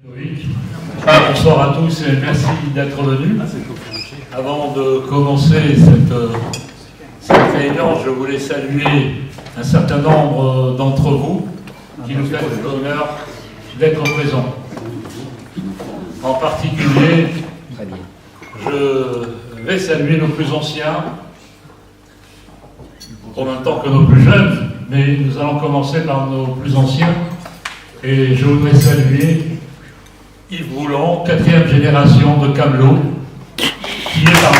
Bonsoir à tous et merci d'être venus. Avant de commencer cette réunion, je voulais saluer un certain nombre d'entre vous qui nous font l'honneur d'être présents. En particulier, je vais saluer nos plus anciens, en même temps que nos plus jeunes, mais nous allons commencer par nos plus anciens. Et je voudrais saluer Yves Roulon, 4e génération de Camelot, qui est parmi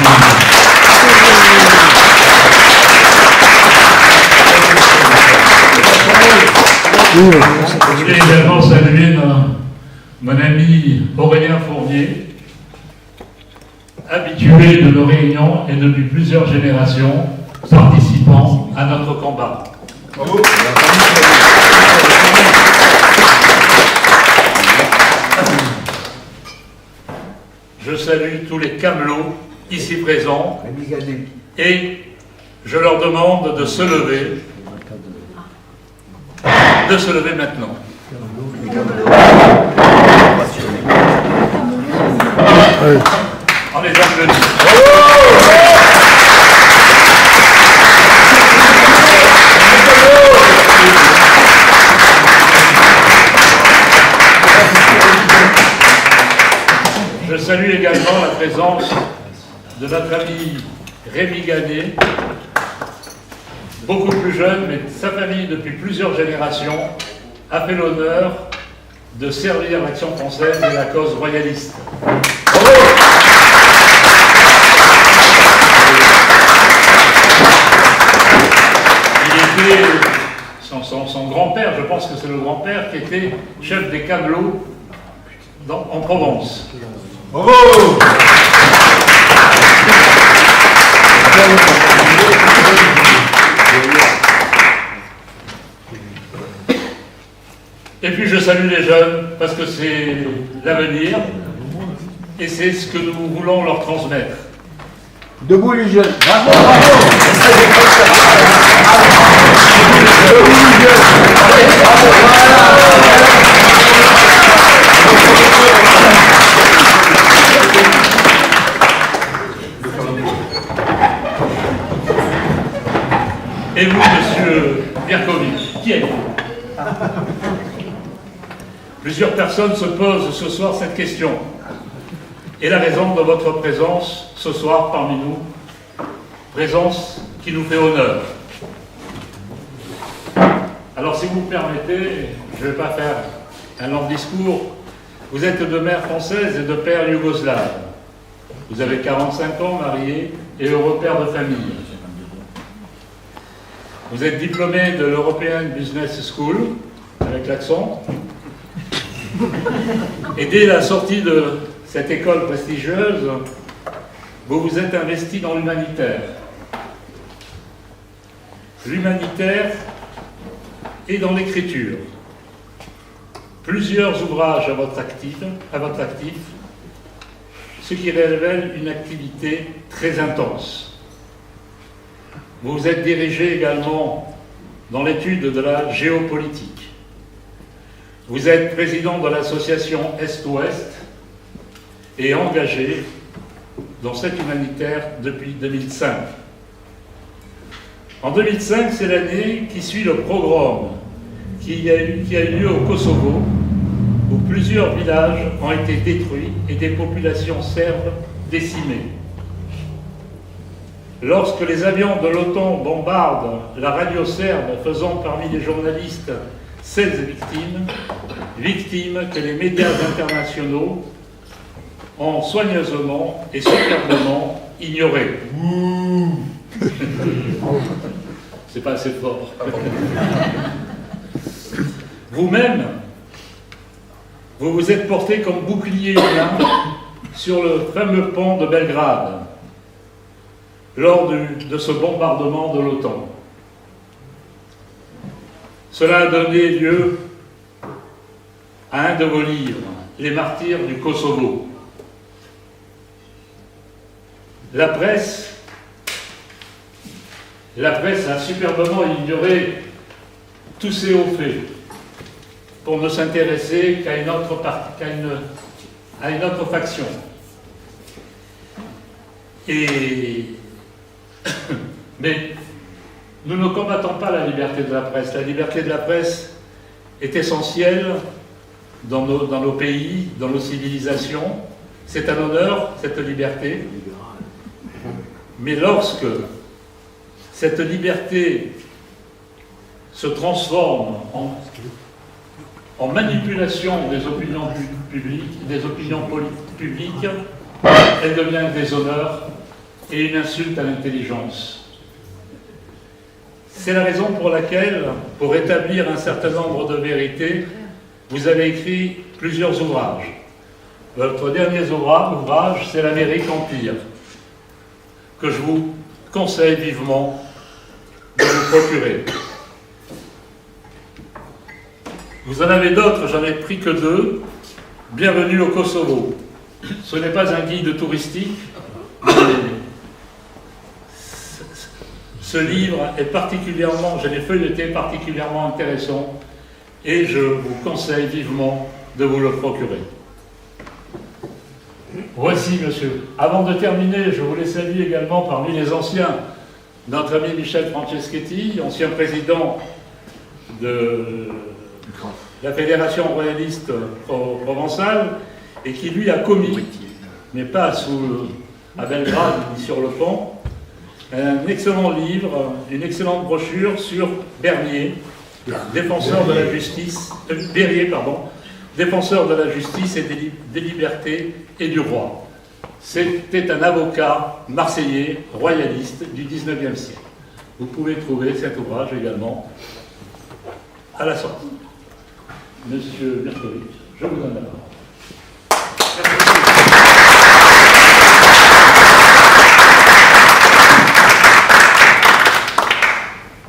nous. Je voulais également saluer mon ami Aurélien Fournier, habitué de nos réunions et depuis plusieurs générations, participant à notre combat. Bravo. Je salue tous les camelots ici présents et je leur demande de se lever maintenant. On les applaudit. Je salue également la présence de notre ami Rémi Ganet, beaucoup plus jeune, mais sa famille depuis plusieurs générations a fait l'honneur de servir l'Action française et la cause royaliste. Bravo. Il était, son grand-père, je pense que c'est le grand-père, qui était chef des Camelots en Provence. Bravo! Et puis je salue les jeunes parce que c'est l'avenir et c'est ce que nous voulons leur transmettre. Debout les jeunes! Bravo, bravo! Debout les jeunes! Et vous, monsieur Birkovic, qui êtes-vous? Plusieurs personnes se posent ce soir cette question. Et la raison de votre présence ce soir parmi nous, présence qui nous fait honneur. Alors si vous me permettez, je ne vais pas faire un long discours. Vous êtes de mère française et de père yougoslave. Vous avez 45 ans, marié et heureux père de famille. Vous êtes diplômé de l'European Business School, avec l'accent. Et dès la sortie de cette école prestigieuse, vous vous êtes investi dans l'humanitaire. L'humanitaire et dans l'écriture. Plusieurs ouvrages à votre actif, ce qui révèle une activité très intense. Vous vous êtes dirigé également dans l'étude de la géopolitique. Vous êtes président de l'association Est-Ouest et engagé dans cette humanitaire depuis 2005. En 2005, c'est l'année qui suit le pogrom qui a eu lieu au Kosovo, où plusieurs villages ont été détruits et des populations serbes décimées. Lorsque les avions de l'OTAN bombardent la radio serbe, faisant parmi les journalistes 16 victimes que les médias internationaux ont soigneusement et superbement ignorées. C'est pas assez fort. Vous-même, vous vous êtes porté comme bouclier humain sur le fameux pont de Belgrade, lors de ce bombardement de l'OTAN. Cela a donné lieu à un de vos livres, Les martyrs du Kosovo. La presse a superbement ignoré tous ces hauts faits. pour ne s'intéresser qu'à une autre faction. Mais nous ne combattons pas la liberté de la presse. La liberté de la presse est essentielle dans nos pays, dans nos civilisations. C'est un honneur, cette liberté. Mais lorsque cette liberté se transforme en manipulation des opinions publiques, des opinions publiques, elle devient un déshonneur et une insulte à l'intelligence. C'est la raison pour laquelle, pour établir un certain nombre de vérités, vous avez écrit plusieurs ouvrages. Votre dernier ouvrage, c'est l'Amérique Empire, que je vous conseille vivement de vous procurer. Vous en avez d'autres, j'en ai pris que 2. Bienvenue au Kosovo. Ce n'est pas un guide touristique, mais ce livre est particulièrement, je l'ai feuilleté, particulièrement intéressant, et je vous conseille vivement de vous le procurer. Voici, monsieur. Avant de terminer, je voulais saluer également parmi les anciens notre ami Michel Franceschetti, ancien président de la Fédération royaliste provençale, et qui lui a commis, mais pas à Belgrade ni sur le pont, un excellent livre, une excellente brochure sur Bernier, défenseur de la justice, Berrier, pardon, défenseur de la justice et des libertés et du roi. C'était un avocat marseillais, royaliste du XIXe siècle. Vous pouvez trouver cet ouvrage également à la sortie. Monsieur Berkovitch, je vous donne la parole.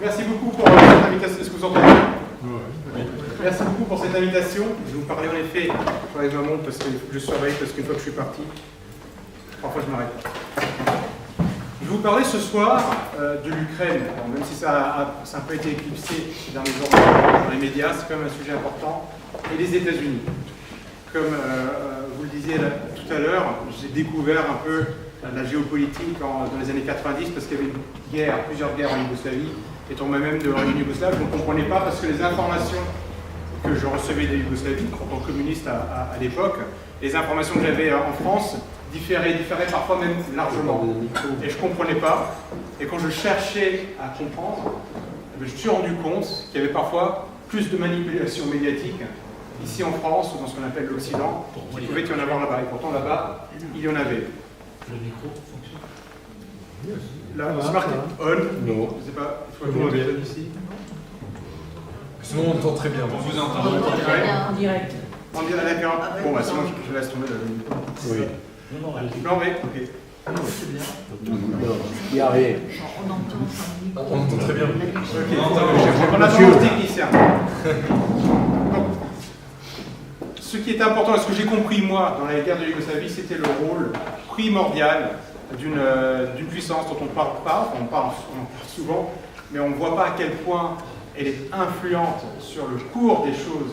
Merci beaucoup pour cette invitation. Est-ce que vous entendez? Oui. Merci beaucoup pour cette invitation. Je vais vous parler en effet, je vais ma montre parce que je surveille, parce qu'une fois que je suis parti, parfois je m'arrête. Je vais vous parler ce soir de l'Ukraine. Même si ça a un peu été éclipsé dans les médias, c'est quand même un sujet important. Et les États-Unis. Comme vous le disiez tout à l'heure, j'ai découvert un peu la géopolitique dans les années 90 parce qu'il y avait plusieurs guerres en Yougoslavie. Étant moi-même d'origine yougoslave, je ne comprenais pas parce que les informations que je recevais de Yougoslavie, en tant que communiste à l'époque, les informations que j'avais en France différaient parfois même largement. Et je ne comprenais pas. Et quand je cherchais à comprendre, je me suis rendu compte qu'il y avait parfois plus de manipulation médiatique ici en France ou dans ce qu'on appelle l'Occident, qu'il pouvait y en avoir là-bas. Et pourtant là-bas, il y en avait. Le micro fonctionne? Là, c'est marqué on. Non. Je ne sais pas, il faut que vous m'avez ici. Sinon, on entend très bien. On vous entend. En direct. En direct, d'accord. Bon, bah sinon, je laisse tomber la ligne. Oui. Non, mais, ok. C'est bien. Il n'y a rien. On entend. On entend très bien. On attend le technicien. Donc, ce qui est important, et ce que j'ai compris moi dans la guerre de Yougoslavie, c'était le rôle primordial d'une puissance dont on ne parle pas, on parle souvent, mais on ne voit pas à quel point elle est influente sur le cours des choses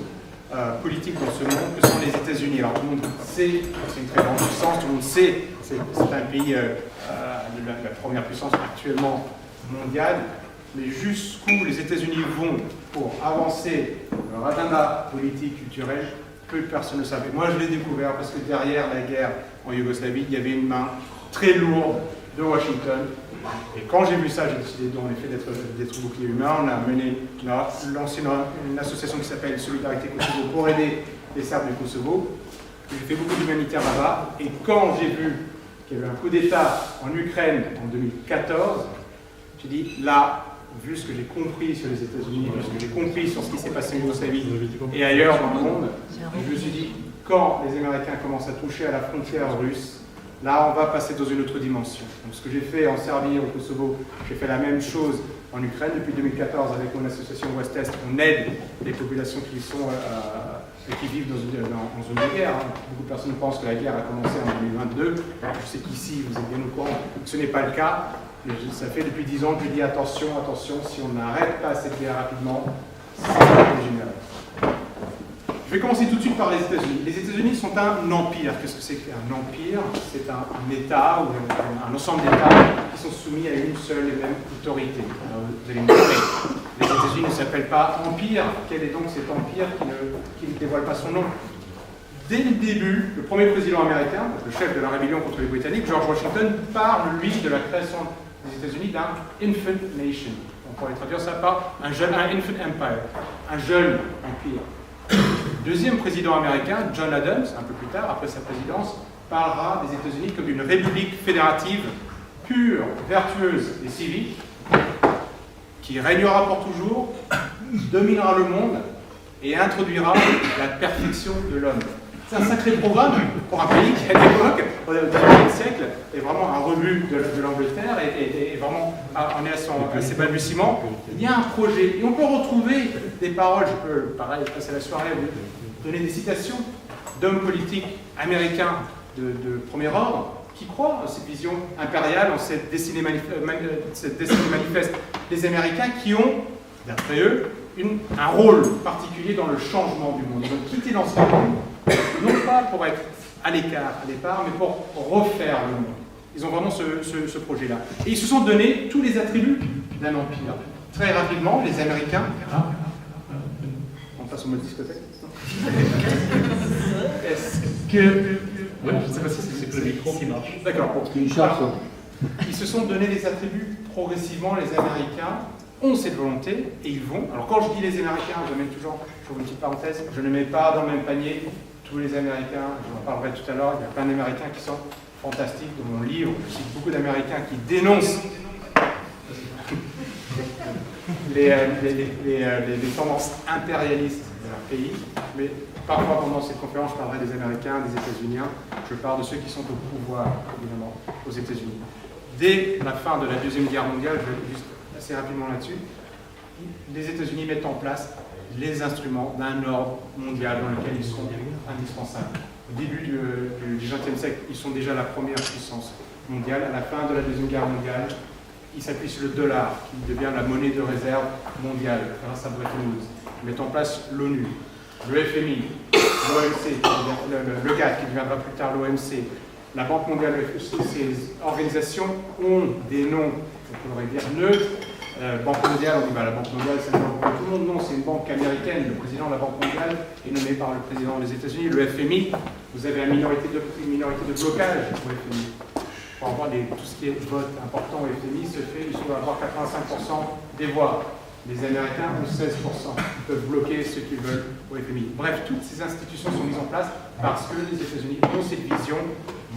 politiques dans ce monde, que sont les États-Unis. Alors tout le monde sait que c'est une très grande puissance, tout le monde sait que c'est un pays la première puissance actuellement mondiale, mais jusqu'où les États-Unis vont pour avancer leur agenda politique, culturel, peu de personnes ne savaient. Moi je l'ai découvert parce que derrière la guerre en Yougoslavie, il y avait une main très lourde de Washington. Et quand j'ai vu ça, j'ai décidé en effet d'être bouclier humain. On a lancé une association qui s'appelle Solidarité Kosovo pour aider les Serbes du Kosovo. J'ai fait beaucoup d'humanitaire là-bas. Et quand j'ai vu qu'il y avait un coup d'État en Ukraine en 2014, j'ai dit là, vu ce que j'ai compris sur les États-Unis, vu ce que j'ai compris sur ce qui s'est passé en Yougoslavie et ailleurs dans le monde, je me suis dit, quand les Américains commencent à toucher à la frontière russe, là, on va passer dans une autre dimension. Donc, ce que j'ai fait en Serbie, au Kosovo, j'ai fait la même chose en Ukraine. Depuis 2014, avec mon association Ouest-Est, on aide les populations qui vivent dans une zone de guerre. Beaucoup de personnes pensent que la guerre a commencé en 2022. Je sais qu'ici, vous êtes bien au courant que ce n'est pas le cas. Mais ça fait depuis 10 ans que je dis attention, attention, si on n'arrête pas cette guerre rapidement, ça va dégénérer. Je vais commencer tout de suite par les États-Unis. Les États-Unis sont un empire. Qu'est-ce que c'est qu'un empire? C'est un État ou un ensemble d'États qui sont soumis à une seule et même autorité. Alors, vous allez me dire, mais les États-Unis ne s'appellent pas empire. Quel est donc cet empire qui ne dévoile pas son nom? Dès le début, le premier président américain, le chef de la rébellion contre les Britanniques, George Washington, parle, lui, de la création des États-Unis d'un infant nation. On pourrait traduire ça par un infant empire, un jeune empire. Le deuxième président américain, John Adams, un peu plus tard, après sa présidence, parlera des États-Unis comme d'une république fédérative pure, vertueuse et civique, qui régnera pour toujours, dominera le monde et introduira la perfection de l'homme. C'est un sacré programme pour un pays qui, à l'époque, au XXe siècle, est vraiment un rebut de l'Angleterre et vraiment on est à ses balbutiements. Il y a un projet et on peut retrouver des paroles, je peux, pareil, passer la soirée à vous donner des citations d'hommes politiques américains de premier ordre qui croient à cette vision impériale, en cette destinée manifeste des Américains qui ont, d'après eux, un rôle particulier dans le changement du monde. Ils ont quitté l'ancien monde, non pas pour être à l'écart, à départ, mais pour refaire le monde. Ils ont vraiment ce projet-là. Et ils se sont donné tous les attributs d'un empire. Très rapidement, les Américains... On passe au mode discothèque. Est-ce que... Ouais, je ne sais pas si c'est le micro qui marche. D'accord. Ils se sont donné des attributs progressivement, les Américains ont cette volonté et ils vont. Alors quand je dis les Américains, je mets toujours, je fais une petite parenthèse, je ne mets pas dans le même panier tous les Américains, je en parlerai tout à l'heure, il y a plein d'Américains qui sont fantastiques. Dans mon livre, je cite beaucoup d'Américains qui dénoncent les tendances impérialistes de leur pays, mais parfois pendant cette conférence, je parlerai des Américains, des États-Unis, je parle de ceux qui sont au pouvoir, évidemment, aux États-Unis. Dès la fin de la Deuxième Guerre mondiale, je vais juste assez rapidement là-dessus, les États-Unis mettent en place les instruments d'un ordre mondial dans lequel ils sont indispensables. Au début du XXe siècle, ils sont déjà la première puissance mondiale. À la fin de la Deuxième Guerre mondiale, ils s'appuient sur le dollar, qui devient la monnaie de réserve mondiale, grâce à Bretton Woods. Ils mettent en place l'ONU, le FMI, l'OMC, le GATT, qui deviendra plus tard l'OMC, la Banque mondiale. Ces organisations ont des noms, on pourrait dire neutres. Banque mondiale, on dit la Banque mondiale, c'est une banque pour tout le monde. Non, c'est une banque américaine. Le président de la Banque mondiale est nommé par le président des États-Unis. Le FMI, vous avez une minorité de blocage au FMI. Pour avoir tout ce qui est vote important au FMI se fait, il faut avoir 85% des voix. Les Américains ont 16%. Ils peuvent bloquer ce qu'ils veulent au FMI. Bref, toutes ces institutions sont mises en place parce que les États-Unis ont cette vision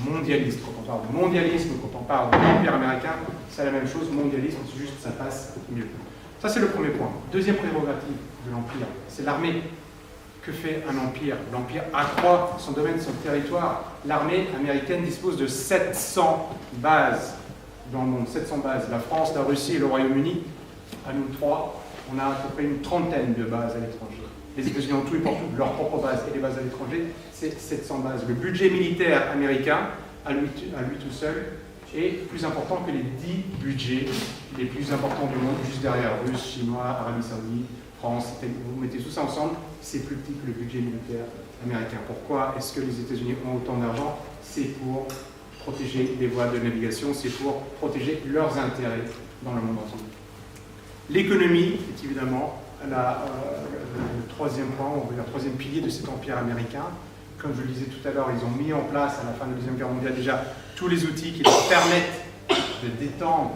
mondialiste. Quand on parle de mondialisme, quand on parle de l'Empire américain, c'est la même chose. Mondialisme, c'est juste ça passe mieux. Ça, c'est le premier point. Deuxième prérogative de l'Empire, c'est l'armée. Que fait un empire? L'empire accroît son domaine, son territoire. L'armée américaine dispose de 700 bases dans le monde. 700 bases. La France, la Russie et le Royaume-Uni, à nous trois, on a à peu près une trentaine de bases à l'étranger. Les États-Unis ont tout et pour tout, leurs propres bases et les bases à l'étranger, c'est 700 bases. Le budget militaire américain, à lui tout seul, est plus important que les 10 budgets les plus importants du monde, juste derrière Russes, Chinois, Arabie Saoudite, France, Italie. Vous mettez tout ça ensemble, c'est plus petit que le budget militaire américain. Pourquoi est-ce que les États-Unis ont autant d'argent? C'est pour protéger les voies de navigation, c'est pour protéger leurs intérêts dans le monde entier. L'économie est évidemment le troisième point, le troisième pilier de cet empire américain. Comme je le disais tout à l'heure, ils ont mis en place à la fin de la Deuxième Guerre mondiale déjà tous les outils qui leur permettent de détendre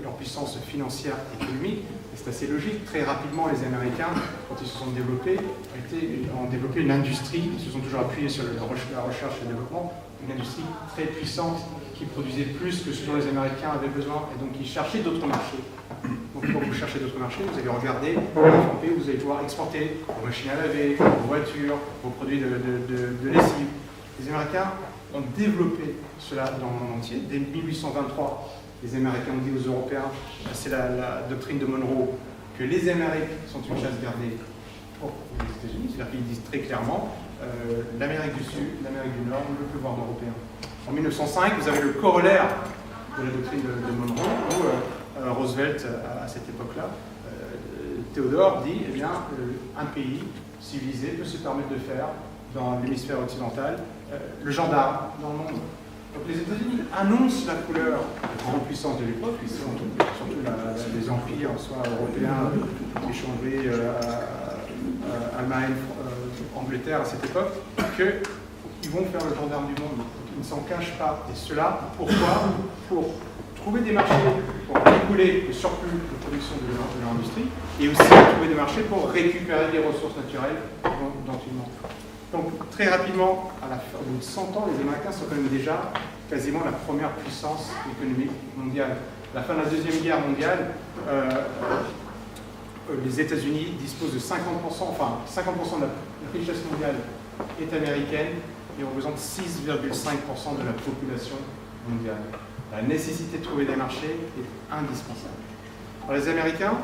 leur puissance financière et économique. Et c'est assez logique. Très rapidement, les Américains, quand ils se sont développés, ont développé une industrie, ils se sont toujours appuyés sur la recherche et le développement, une industrie très puissante qui produisait plus que ce dont les Américains avaient besoin, et donc ils cherchaient d'autres marchés. Donc quand vous cherchez d'autres marchés, vous allez regarder, vous allez pouvoir exporter vos machines à laver, vos voitures, vos produits de lessive. Les Américains ont développé cela dans le monde entier. Dès 1823, les Américains ont dit aux Européens, c'est la doctrine de Monroe, que les Amériques sont une chasse gardée pour les États-Unis. C'est-à-dire qu'ils disent très clairement, l'Amérique du Sud, l'Amérique du Nord, ne veut plus voir d'Européens. En 1905, vous avez le corollaire de la doctrine de Monroe, où Roosevelt, à cette époque-là, Théodore dit, eh bien, un pays civilisé peut se permettre de faire, dans l'hémisphère occidental, le gendarme dans le monde. Donc les États-Unis annoncent la couleur de grande puissance de l'époque, ici surtout les empires, soit européens, qui échangeraient Allemagne, Angleterre à cette époque, qu'ils vont faire le gendarme du monde. Donc, ils ne s'en cachent pas. Et cela, pourquoi? Pour trouver des marchés, pour écouler le surplus de production de leur industrie, et aussi trouver des marchés pour récupérer les ressources naturelles dont ils manquent. Donc, très rapidement, à la fin de 100 ans, les Américains sont quand même déjà quasiment la première puissance économique mondiale. À la fin de la Deuxième Guerre mondiale, les États-Unis disposent de 50%, enfin 50% de la richesse mondiale est américaine et représente 6,5% de la population mondiale. La nécessité de trouver des marchés est indispensable. Alors les Américains,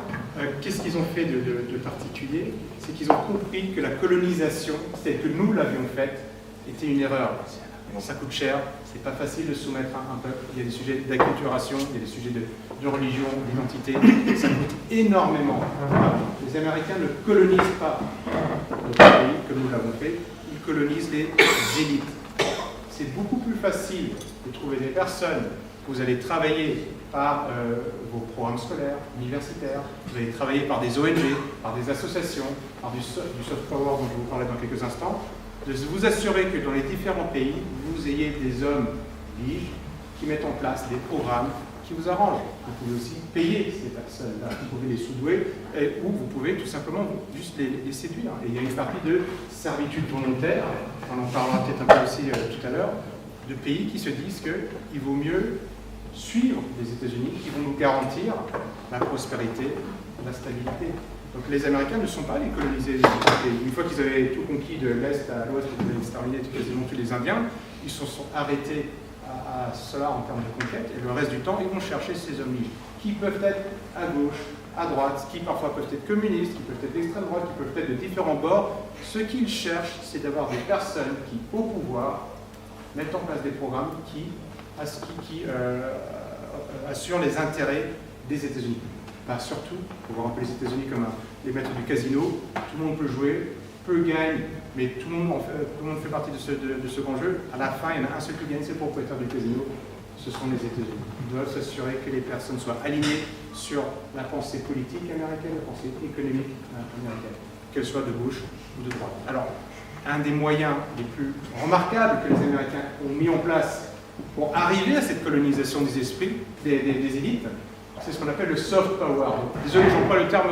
qu'est-ce qu'ils ont fait de particulier? C'est qu'ils ont compris que la colonisation, telle que nous l'avions faite, était une erreur. Ça coûte cher, c'est pas facile de soumettre un peuple. Il y a des sujets d'acculturation, il y a des sujets de religion, d'identité. Ça coûte énormément. Les Américains ne colonisent pas notre pays comme nous l'avons fait, ils colonisent les élites. C'est beaucoup plus facile de trouver des personnes que vous allez travailler par vos programmes scolaires, universitaires, vous allez travailler par des ONG, par des associations, par du soft power dont je vais vous parler dans quelques instants, de vous assurer que dans les différents pays, vous ayez des hommes libres qui mettent en place des programmes qui vous arrangent. Vous pouvez aussi payer ces personnes-là, vous pouvez les sous-douer, ou vous pouvez tout simplement juste les séduire. Et il y a une partie de servitude volontaire, on en parlera peut-être un peu aussi tout à l'heure, de pays qui se disent qu'il vaut mieux suivre les États-Unis, qui vont nous garantir la prospérité, la stabilité. Donc les Américains ne sont pas allés coloniser les pays. Une fois qu'ils avaient tout conquis de l'Est à l'Ouest, qu'ils avaient exterminé quasiment tous les Indiens, ils se sont arrêtés à cela en termes de conquête, et le reste du temps, ils vont chercher ces hommes libres, qui peuvent être à gauche, à droite, qui parfois peuvent être communistes, qui peuvent être d'extrême droite, qui peuvent être de différents bords. Ce qu'ils cherchent, c'est d'avoir des personnes qui, au pouvoir, mettent en place des programmes qui assurent les intérêts des États-Unis. Bah, surtout, pour vous rappeler les États-Unis comme les maîtres du casino, tout le monde peut jouer, peu gagne, mais tout le monde fait partie de ce grand jeu. À la fin, il y en a un seul qui gagne, c'est le propriétaire du casino, ce sont les États-Unis. Ils doivent s'assurer que les personnes soient alignées sur la pensée politique américaine, la pensée économique américaine, qu'elle soit de gauche ou de droite. Alors, un des moyens les plus remarquables que les Américains ont mis en place pour arriver à cette colonisation des esprits, des élites, c'est ce qu'on appelle le soft power. Désolé, j'emploie le terme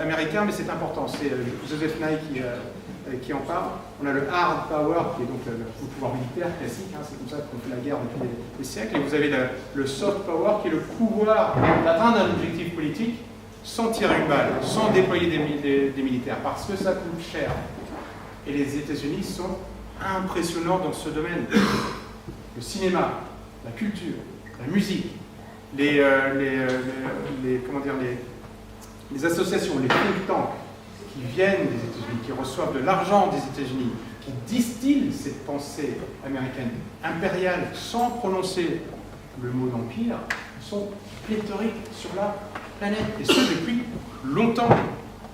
américain, mais c'est important. C'est Joseph Nye qui en parle. On a le hard power, qui est donc le pouvoir militaire classique, hein, c'est comme ça qu'on fait la guerre depuis des siècles. Et vous avez le soft power, qui est le pouvoir d'atteindre un objectif politique sans tirer une balle, sans déployer des militaires, parce que ça coûte cher. Et les États-Unis sont impressionnants dans ce domaine. Le cinéma, la culture, la musique, les associations, les think tanks qui viennent des États-Unis, qui reçoivent de l'argent des États-Unis, qui distillent cette pensée américaine impériale sans prononcer le mot d'empire, sont pléthoriques sur la planète. Et ce depuis longtemps,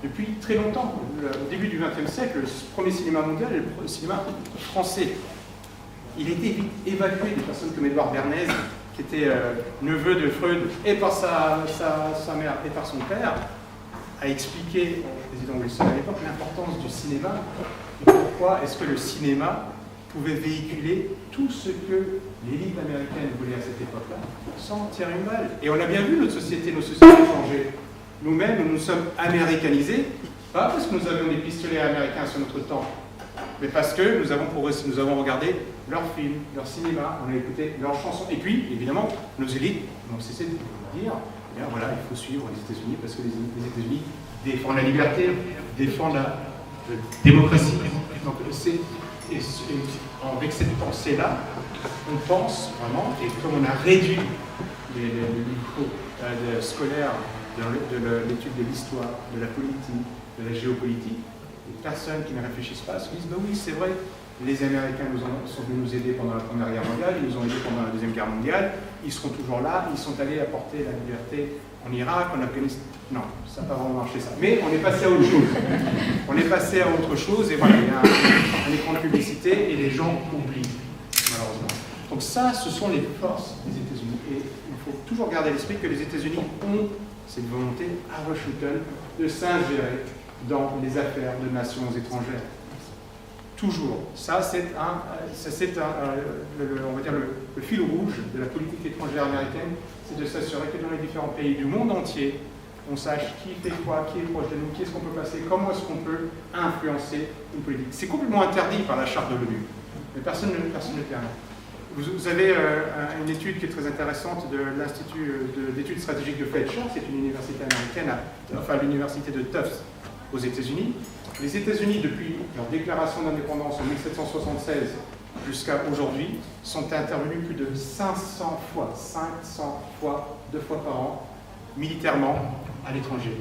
depuis très longtemps. Au début du XXe siècle, le premier cinéma mondial est le cinéma français. Il a été évacué des personnes comme Édouard Bernays, qui était neveu de Freud, et par sa mère et par son père, a expliqué au président Wilson à l'époque l'importance du cinéma et pourquoi est-ce que le cinéma pouvait véhiculer tout ce que l'élite américaine voulait à cette époque-là, sans tirer une balle. Et on a bien vu nos sociétés changer. Nous-mêmes, nous nous sommes américanisés, pas parce que nous avions des pistolets américains sur notre temps, mais parce que nous avons regardé leurs films, leur cinéma, on a écouté leurs chansons. Et puis, évidemment, nos élites n'ont cessé de dire, eh bien voilà, il faut suivre les États-Unis parce que les États-Unis défendent la liberté, défendent la démocratie. Donc, avec cette pensée-là, on pense vraiment, et comme on a réduit le niveau scolaire de l'étude de l'histoire, de la politique, de la géopolitique, les personnes qui ne réfléchissent pas se disent, bah oui, c'est vrai, Les Américains sont venus nous aider pendant la Première Guerre mondiale, ils nous ont aidés pendant la Deuxième Guerre mondiale, ils seront toujours là, ils sont allés apporter la liberté en Irak, en Afghanistan. Non, ça n'a pas vraiment marché ça. Mais on est passé à autre chose. On est passé à autre chose et voilà, il y a un écran de publicité et les gens oublient, malheureusement. Donc ça, ce sont les forces des États-Unis. Et il faut toujours garder à l'esprit que les États-Unis ont cette volonté à Washington de s'ingérer dans les affaires de nations étrangères. Toujours. Ça, c'est on va dire le fil rouge de la politique étrangère américaine, c'est de s'assurer que dans les différents pays du monde entier, on sache qui fait quoi, qui est proche de nous, qui est-ce qu'on peut passer, comment est-ce qu'on peut influencer une politique. C'est complètement interdit par la charte de l'ONU, mais personne ne permet. Vous avez une étude qui est très intéressante de l'Institut d'études stratégiques de Fletcher, c'est une université américaine, enfin l'université de Tufts aux États-Unis. Les États-Unis, depuis leur déclaration d'indépendance en 1776 jusqu'à aujourd'hui, sont intervenus plus de 500 fois, 2 fois par an, militairement à l'étranger.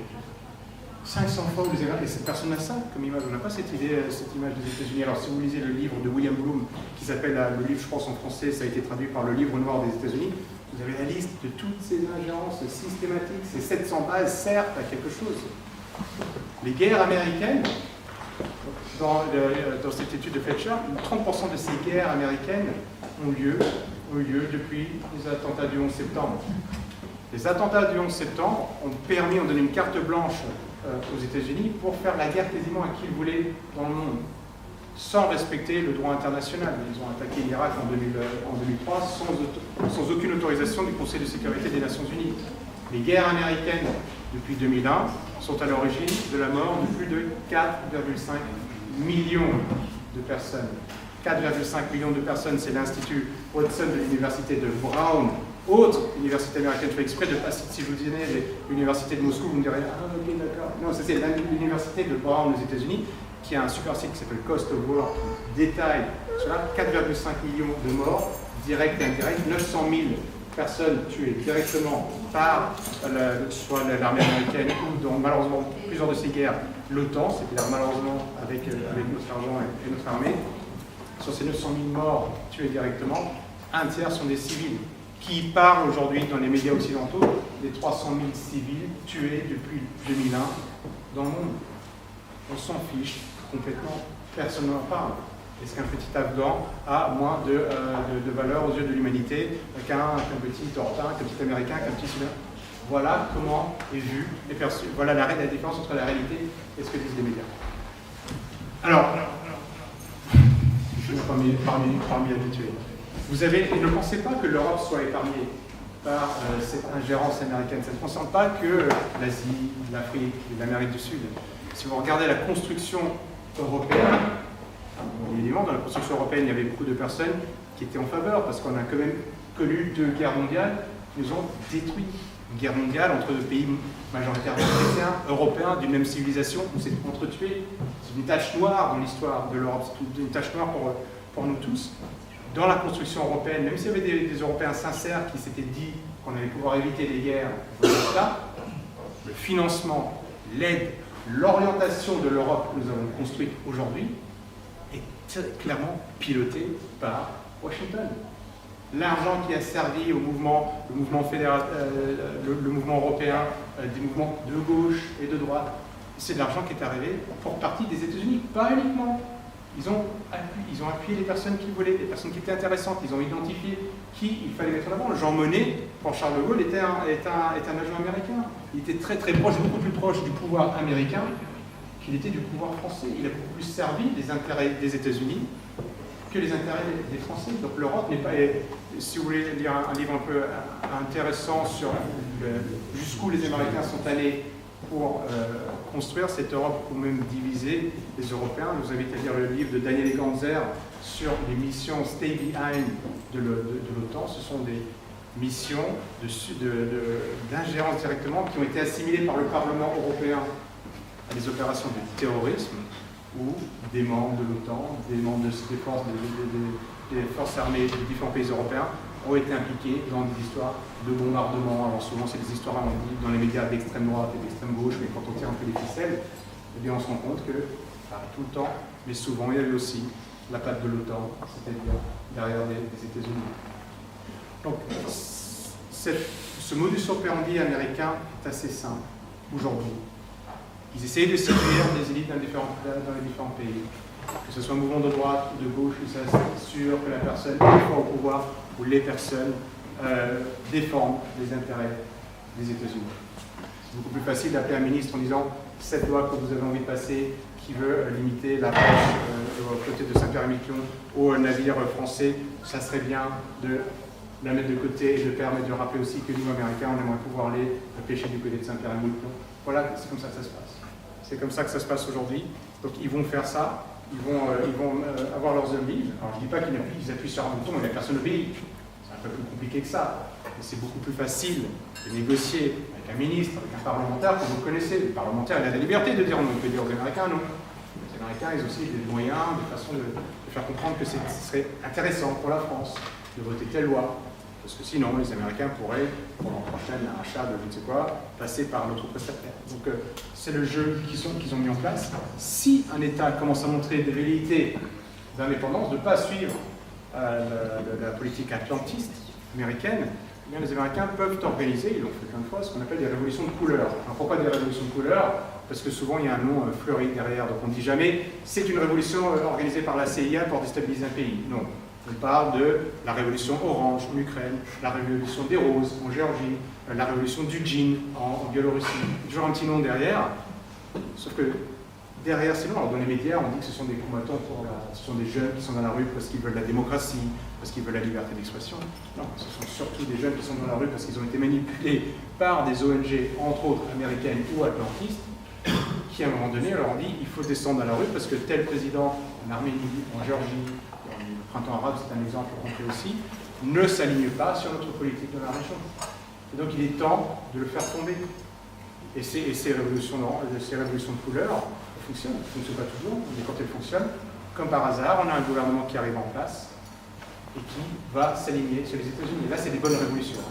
500 fois, et cette personne a ça comme image, on n'a pas cette image des États-Unis. Alors si vous lisez le livre de William Bloom, qui s'appelle, le livre je pense en français, ça a été traduit par le livre noir des États-Unis, vous avez la liste de toutes ces ingérences systématiques, ces 700 bases servent à quelque chose. Les guerres américaines, dans cette étude de Fletcher, 30% de ces guerres américaines ont lieu depuis les attentats du 11 septembre. Les attentats du 11 septembre ont donné une carte blanche aux États-Unis pour faire la guerre quasiment à qui ils voulaient dans le monde, sans respecter le droit international. Ils ont attaqué l'Irak en 2003 sans aucune autorisation du Conseil de sécurité des Nations Unies. Les guerres américaines, depuis 2001, sont à l'origine de la mort de plus de 4,5 millions de personnes. 4,5 millions de personnes, c'est l'Institut Hudson de l'Université de Brown, autre université américaine. Je fais exprès de passer, si je vous disais l'Université de Moscou, vous me direz, ah ok, d'accord. Non, c'est l'Université de Brown aux États-Unis, qui a un super site qui s'appelle Cost of War, qui détaille cela, 4,5 millions de morts, directs et indirects, 900 000 personnes tuées directement par soit l'armée américaine ou dans malheureusement plusieurs de ces guerres, l'OTAN, c'est-à-dire malheureusement avec notre argent et notre armée. Sur ces 900 000 morts tués directement, un tiers sont des civils. Qui parle aujourd'hui dans les médias occidentaux des 300 000 civils tués depuis 2001 dans le monde. On s'en fiche complètement, personne n'en parle. Est-ce qu'un petit Afghan a moins de valeur aux yeux de l'humanité qu'un petit Tortin, qu'un petit Américain, qu'un petit Soudanais? Voilà comment est vue et perçue. Voilà la différence entre la réalité et ce que disent les médias. Alors, je suis parmi habitués. Et ne pensez pas que l'Europe soit épargnée par cette ingérence américaine. Ça ne concerne pas que l'Asie, l'Afrique et l'Amérique du Sud. Si vous regardez la construction européenne, évidemment, dans la construction européenne, il y avait beaucoup de personnes qui étaient en faveur, parce qu'on a quand même connu 2 guerres mondiales qui nous ont détruit. Une guerre mondiale entre 2 pays majoritairement chrétiens, européens, d'une même civilisation, on s'est entretués. C'est une tache noire dans l'histoire de l'Europe, c'est une tache noire pour nous tous. Dans la construction européenne, même s'il y avait des Européens sincères qui s'étaient dit qu'on allait pouvoir éviter les guerres, le financement, l'aide, l'orientation de l'Europe que nous avons construite aujourd'hui est clairement piloté par Washington. L'argent qui a servi au mouvement, le mouvement européen, des mouvements de gauche et de droite, c'est de l'argent qui est arrivé pour partie des États-Unis, pas uniquement. Ils ont appuyé les personnes qu'ils voulaient, les personnes qui étaient intéressantes. Ils ont identifié qui il fallait mettre en avant. Jean Monnet, pour Charles de Gaulle, était un agent américain. Il était très très proche, beaucoup plus proche du pouvoir américain qu'il était du pouvoir français. Il a beaucoup plus servi les intérêts des États-Unis que les intérêts des Français. Donc l'Europe n'est pas... Si vous voulez lire un livre un peu intéressant sur jusqu'où les Américains sont allés pour construire cette Europe ou même diviser les Européens, je vous invite à lire le livre de Daniel Ganzer sur les missions Stay Behind de l'OTAN. Ce sont des missions d'ingérence directement qui ont été assimilées par le Parlement européen à des opérations de terrorisme où des membres de l'OTAN, des membres des forces armées des différents pays européens ont été impliqués dans des histoires de bombardement. Alors souvent c'est des histoires dans les médias d'extrême droite et d'extrême gauche, mais quand on tire un peu les ficelles, eh bien on se rend compte que, pas tout le temps, mais souvent il y avait aussi la patte de l'OTAN, c'est-à-dire derrière des États-Unis. Donc, ce modus operandi américain est assez simple aujourd'hui. Ils essayent de séduire des élites dans les différents pays. Que ce soit un mouvement de droite ou de gauche, ils s'assurent que la personne une fois au pouvoir ou les personnes défendent les intérêts des États-Unis. C'est beaucoup plus facile d'appeler un ministre en disant cette loi que vous avez envie de passer qui veut limiter la pêche aux côtés de Saint-Pierre-et-Miquelon aux navires français, ça serait bien de la mettre de côté et de permettre de rappeler aussi que nous, Américains, on aimerait pouvoir aller pêcher du côté de Saint-Pierre-et-Miquelon. Voilà, c'est comme ça que ça se passe. C'est comme ça que ça se passe aujourd'hui. Donc ils vont faire ça, ils vont avoir leurs zombies. Alors je ne dis pas qu'ils appuient sur un bouton, mais la personne obéit. C'est un peu plus compliqué que ça. Et c'est beaucoup plus facile de négocier avec un ministre, avec un parlementaire que vous connaissez. Le parlementaire, il a la liberté de dire non, il peut dire aux Américains non. Les Américains, ils ont aussi des moyens, des façons de faire comprendre que ce serait intéressant pour la France de voter telle loi. Parce que sinon, les Américains pourraient, pour l'an prochain, un achat de je ne sais quoi, passer par notre prestataire. Donc c'est le jeu qu'ils ont mis en place. Si un État commence à montrer des velléités d'indépendance, de ne pas suivre la politique atlantiste américaine, eh bien, les Américains peuvent organiser, ils l'ont fait plein de fois, ce qu'on appelle des révolutions de couleur. Alors pourquoi des révolutions de couleur? Parce que souvent il y a un nom fleuri derrière, donc on ne dit jamais c'est une révolution organisée par la CIA pour déstabiliser un pays. Non. On parle de la révolution orange en Ukraine, la révolution des roses en Géorgie, la révolution du jean en Biélorussie. Il y a toujours un petit nom derrière, sauf que derrière ces noms, alors dans les médias, on dit que ce sont des combattants, ce sont des jeunes qui sont dans la rue parce qu'ils veulent la démocratie, parce qu'ils veulent la liberté d'expression. Non, ce sont surtout des jeunes qui sont dans la rue parce qu'ils ont été manipulés par des ONG, entre autres américaines ou atlantistes, qui à un moment donné leur ont dit il faut descendre dans la rue parce que tel président en Arménie, en Géorgie, le printemps arabe, c'est un exemple concret aussi, ne s'aligne pas sur notre politique de la région. Et donc il est temps de le faire tomber. Et ces révolutions de couleur fonctionnent. Elles ne fonctionnent pas toujours, mais quand elles fonctionnent, comme par hasard, on a un gouvernement qui arrive en place et qui va s'aligner sur les États-Unis. Et là, c'est des bonnes révolutions.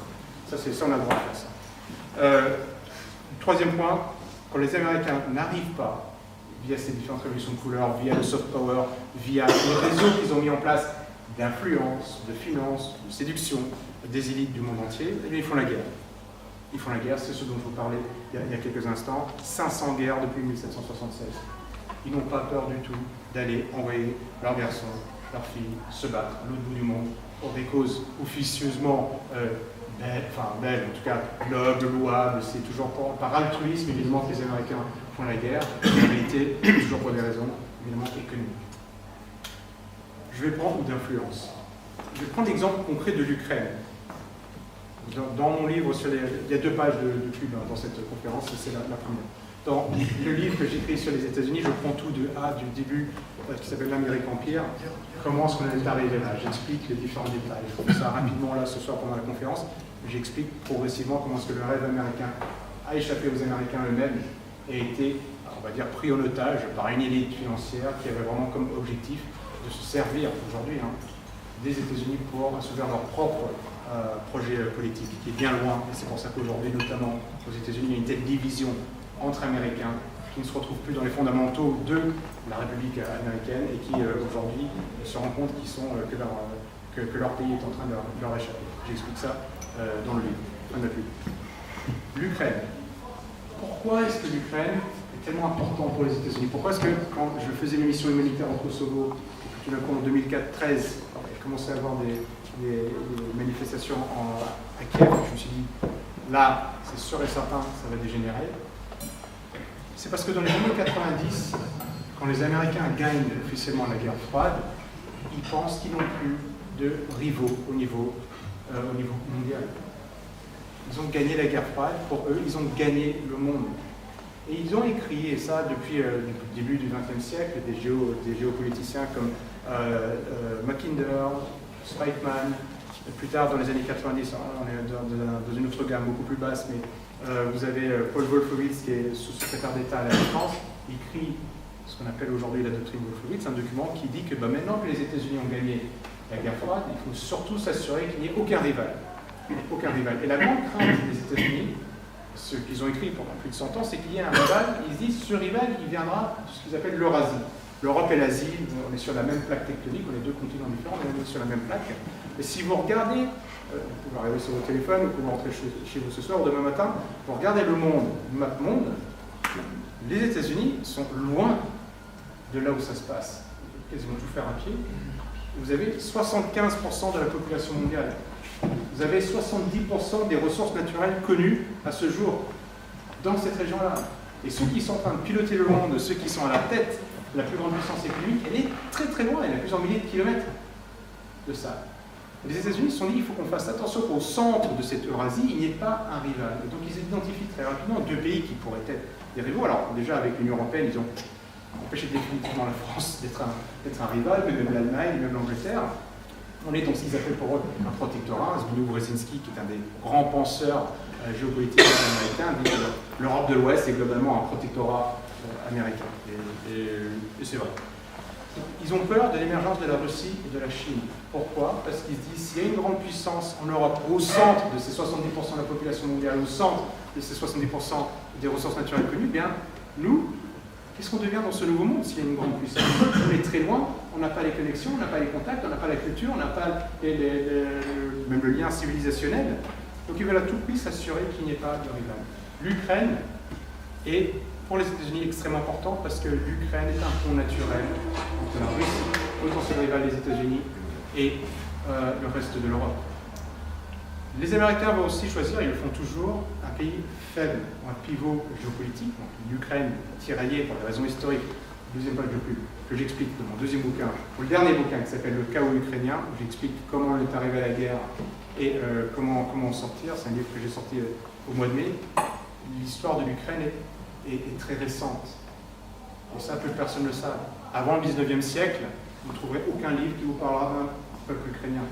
Ça, on a le droit de faire ça. Troisième point, quand les Américains n'arrivent pas, via ces différentes révolutions de couleur, via le soft power, via les réseaux qu'ils ont mis en place d'influence, de finance, de séduction des élites du monde entier, eh bien, ils font la guerre. Ils font la guerre, c'est ce dont je vous parlais il y a quelques instants. 500 guerres depuis 1776. Ils n'ont pas peur du tout d'aller envoyer leurs garçons, leurs filles, se battre à l'autre bout du monde pour des causes officieusement belles, en tout cas nobles, louables. C'est toujours par altruisme, évidemment, que les Américains font la guerre. En réalité, toujours pour des raisons, évidemment, économiques. Je vais prendre d'influence. Je vais prendre l'exemple concret de l'Ukraine. Dans mon livre, il y a 2 pages de pub dans cette conférence, c'est la première. Dans le livre que j'écris sur les États-Unis, je prends tout de A, du début, qui s'appelle l'Amérique Empire, comment est-ce qu'on est arrivé là. J'explique les différents détails. Je fais ça rapidement là ce soir pendant la conférence. J'explique progressivement comment est-ce que le rêve américain a échappé aux Américains eux-mêmes et a été, on va dire, pris en otage par une élite financière qui avait vraiment comme objectif de se servir aujourd'hui des États-Unis pour assouvir leur propre projet politique, qui est bien loin, et c'est pour ça qu'aujourd'hui, notamment aux États-Unis, il y a une telle division entre Américains qui ne se retrouvent plus dans les fondamentaux de la République américaine et qui aujourd'hui se rendent compte que leur pays est en train de leur échapper. J'explique ça dans le livre. Fin de la pub. L'Ukraine. Pourquoi est-ce que l'Ukraine est tellement important pour les États-Unis? Pourquoi est-ce que quand je faisais mes missions humanitaires au Kosovo, et que tout d'un coup en 2013, j'ai commencé à avoir des manifestations à Kiev, je me suis dit, là, c'est sûr et certain, ça va dégénérer. C'est parce que dans les années 90, quand les Américains gagnent officiellement la guerre froide, ils pensent qu'ils n'ont plus de rivaux au niveau mondial. Ils ont gagné la guerre froide, pour eux, ils ont gagné le monde. Et ils ont écrit, et ça depuis le début du XXe siècle, des géopoliticiens comme Mackinder, Spikeman, plus tard dans les années 90, on est dans une autre gamme beaucoup plus basse, mais vous avez Paul Wolfowitz qui est sous-secrétaire d'État à la Défense, il écrit ce qu'on appelle aujourd'hui la doctrine Wolfowitz, un document qui dit que maintenant que les États-Unis ont gagné la guerre froide, il faut surtout s'assurer qu'il n'y ait aucun rival. Aucun rival. Et la grande crainte des États-Unis, ce qu'ils ont écrit pendant plus de 100 ans, c'est qu'il y ait un rival, ils se disent ce rival, il viendra de ce qu'ils appellent l'Eurasie. L'Europe et l'Asie, on est sur la même plaque tectonique, on est deux continents différents, mais on est sur la même plaque. Et si vous regardez, vous pouvez arriver sur votre téléphone, vous pouvez rentrer chez vous ce soir ou demain matin, vous regardez le monde, map monde, les États-Unis sont loin de là où ça se passe. Vous pouvez quasiment tout faire à pied. Vous avez 75% de la population mondiale. Vous avez 70% des ressources naturelles connues à ce jour dans cette région-là. Et ceux qui sont en train de piloter le monde, ceux qui sont à la tête de la plus grande puissance économique, elle est très très loin, elle est à plusieurs milliers de kilomètres de ça. Les États-Unis se sont dit qu'il faut qu'on fasse attention qu'au centre de cette Eurasie, il n'y ait pas un rival. Et donc ils identifient très rapidement deux pays qui pourraient être des rivaux. Alors déjà avec l'Union européenne, ils ont empêché définitivement la France d'être un rival, mais même l'Allemagne, même l'Angleterre. On est dans ce qu'ils appellent pour eux un protectorat. Zbigniew Brzezinski, qui est un des grands penseurs géopolitiques américains, dit que l'Europe de l'Ouest est globalement un protectorat américain. Et c'est vrai. Ils ont peur de l'émergence de la Russie et de la Chine. Pourquoi? Parce qu'ils se disent s'il y a une grande puissance en Europe, au centre de ces 70% de la population mondiale, au centre de ces 70% des ressources naturelles connues, bien, nous, qu'est-ce qu'on devient dans ce nouveau monde s'il y a une grande puissance? On est très loin, on n'a pas les connexions, on n'a pas les contacts, on n'a pas la culture, on n'a pas même le lien civilisationnel. Donc ils veulent à tout prix s'assurer qu'il n'y ait pas de rival. L'Ukraine est, pour les États-Unis, extrêmement important parce que l'Ukraine est un pont naturel entre la Russie, potentiel rival des États-Unis, et le reste de l'Europe. Les Américains vont aussi choisir, ils le font toujours, un pays faible, un pivot géopolitique. L'Ukraine tiraillée pour des raisons historiques. Deuxième page de pub que j'explique dans mon deuxième bouquin, ou le dernier bouquin qui s'appelle Le chaos ukrainien, où j'explique comment on est arrivé à la guerre et comment en sortir. C'est un livre que j'ai sorti au mois de mai. L'histoire de l'Ukraine est très récente. Et ça, peu de personnes le savent. Avant le 19e siècle, vous ne trouverez aucun livre qui vous parlera d'un peuple ukrainien.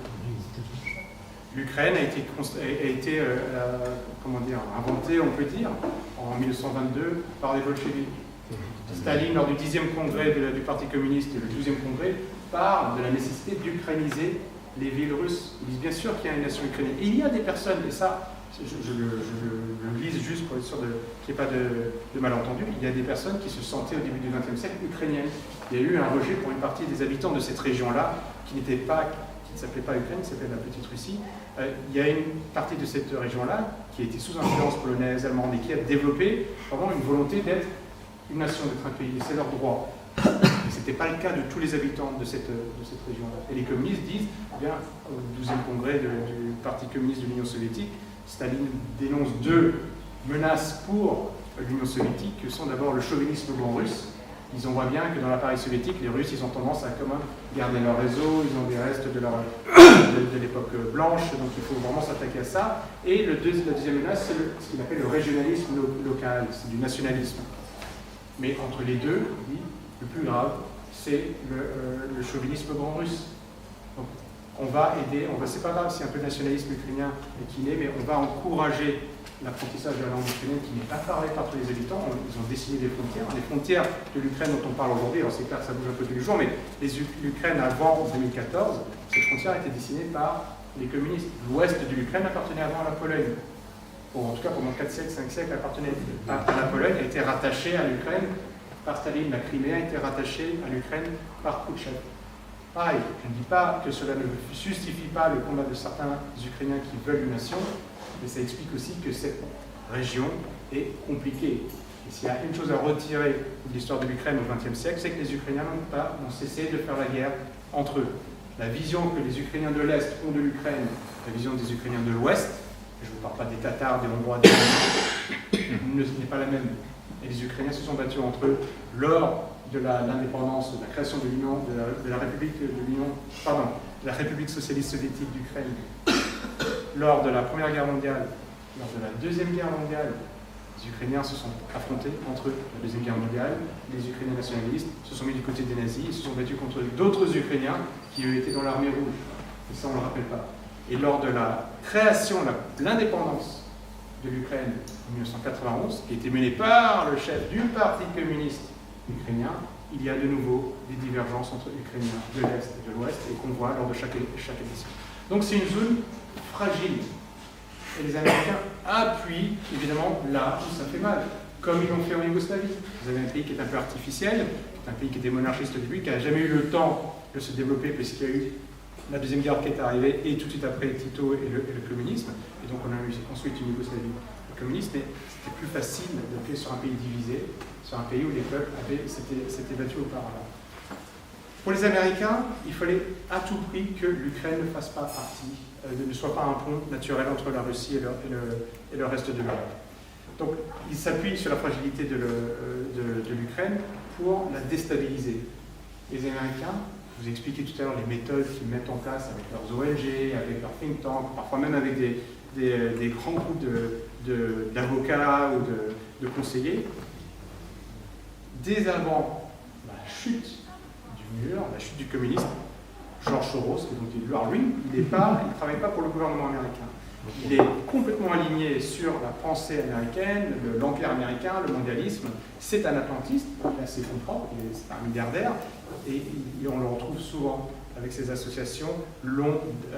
L'Ukraine a été inventée, on peut dire, en 1922 par les bolcheviks. Staline, lors du 10e congrès du Parti communiste et le 12e congrès, parle de la nécessité d'ukrainiser les villes russes. Ils disent bien sûr qu'il y a une nation ukrainienne. Et il y a des personnes, et ça, je le lise juste pour être sûr qu'il n'y ait pas de malentendu, il y a des personnes qui se sentaient au début du XXe siècle ukrainiennes. Il y a eu un rejet pour une partie des habitants de cette région-là qui ne s'appelait pas Ukraine, qui s'appelait la Petite Russie. Il y a une partie de cette région-là qui a été sous influence polonaise, allemande, et qui a développé vraiment une volonté d'être une nation, d'être un pays, et c'est leur droit. Ce n'était pas le cas de tous les habitants de cette région-là. Et les communistes disent, eh bien, au 12e congrès du Parti communiste de l'Union soviétique, Staline dénonce deux menaces pour l'Union soviétique, que sont d'abord le chauvinisme grand russe. Ils en voient bien que dans l'appareil soviétique, les Russes, ils ont tendance à garder leur réseau, ils ont des restes de l'époque blanche, donc il faut vraiment s'attaquer à ça. Et la deuxième menace, c'est ce qu'il appelle le régionalisme local, c'est du nationalisme. Mais entre les deux, le plus grave, c'est le chauvinisme grand russe. Donc, on va aider, c'est pas grave si un peu de nationalisme ukrainien est qui naît, mais on va encourager l'apprentissage de la langue ukrainienne qui n'est pas parlée par tous les habitants. Ils ont dessiné des frontières. Les frontières de l'Ukraine dont on parle aujourd'hui, alors c'est clair que ça bouge un peu tous les jours, mais l'Ukraine avant 2014, cette frontière a été dessinée par les communistes. L'ouest de l'Ukraine appartenait avant à la Pologne. En tout cas, pendant 4 siècles, 5 siècles, appartenait à la Pologne, a été rattachée à l'Ukraine par Staline. La Crimée a été rattachée à l'Ukraine par Khrouchtchev. Pareil, je ne dis pas que cela ne justifie pas le combat de certains Ukrainiens qui veulent une nation, mais ça explique aussi que cette région est compliquée. Et s'il y a une chose à retirer de l'histoire de l'Ukraine au XXe siècle, c'est que les Ukrainiens n'ont cessé de faire la guerre entre eux. La vision que les Ukrainiens de l'Est ont de l'Ukraine, la vision des Ukrainiens de l'Ouest, je ne vous parle pas des Tatars, des Hongrois, des n'est pas la même. Et les Ukrainiens se sont battus entre eux lors de l'indépendance, de la création de l'Union, de la République socialiste soviétique d'Ukraine, lors de la Première Guerre mondiale, lors de la Deuxième Guerre mondiale. Les Ukrainiens se sont affrontés entre eux. La Deuxième Guerre mondiale, les Ukrainiens nationalistes se sont mis du côté des nazis, ils se sont battus contre d'autres Ukrainiens qui eux étaient dans l'armée rouge. Et ça, on ne le rappelle pas. Et lors de la création, l'indépendance de l'Ukraine en 1991, qui a été menée par le chef du Parti communiste ukrainien, il y a de nouveau des divergences entre Ukrainiens de l'Est et de l'Ouest, et qu'on voit lors de chaque édition. Donc c'est une zone fragile. Et les Américains appuient, évidemment, là où ça fait mal, comme ils l'ont fait en Yougoslavie. Vous avez un pays qui est un peu artificiel, C'est un pays qui était monarchiste au début, qui n'a jamais eu le temps de se développer puisqu'il y a eu la Deuxième Guerre qui est arrivée et tout de suite après Tito et le communisme. Et donc on a eu ensuite une Yougoslavie communiste, mais c'était plus facile d'appuyer sur un pays divisé, sur un pays où les peuples s'étaient battus auparavant. Pour les Américains, il fallait à tout prix que l'Ukraine ne fasse pas partie, ne soit pas un pont naturel entre la Russie et le reste de l'Europe. Donc ils s'appuient sur la fragilité de l'Ukraine pour la déstabiliser. Les Américains, je vous ai expliqué tout à l'heure les méthodes qu'ils mettent en place avec leurs ONG, avec leurs think tanks, parfois même avec des grands groupes d'avocats ou de conseillers. Dès avant la chute du mur, la chute du communisme, George Soros, qui est donc élu, alors lui, il ne travaille pas pour le gouvernement américain. Il est complètement aligné sur la pensée américaine, l'empire américain, le mondialisme. C'est un atlantiste, il a ses fonds propres, c'est un milliardaire, et on le retrouve souvent avec ses associations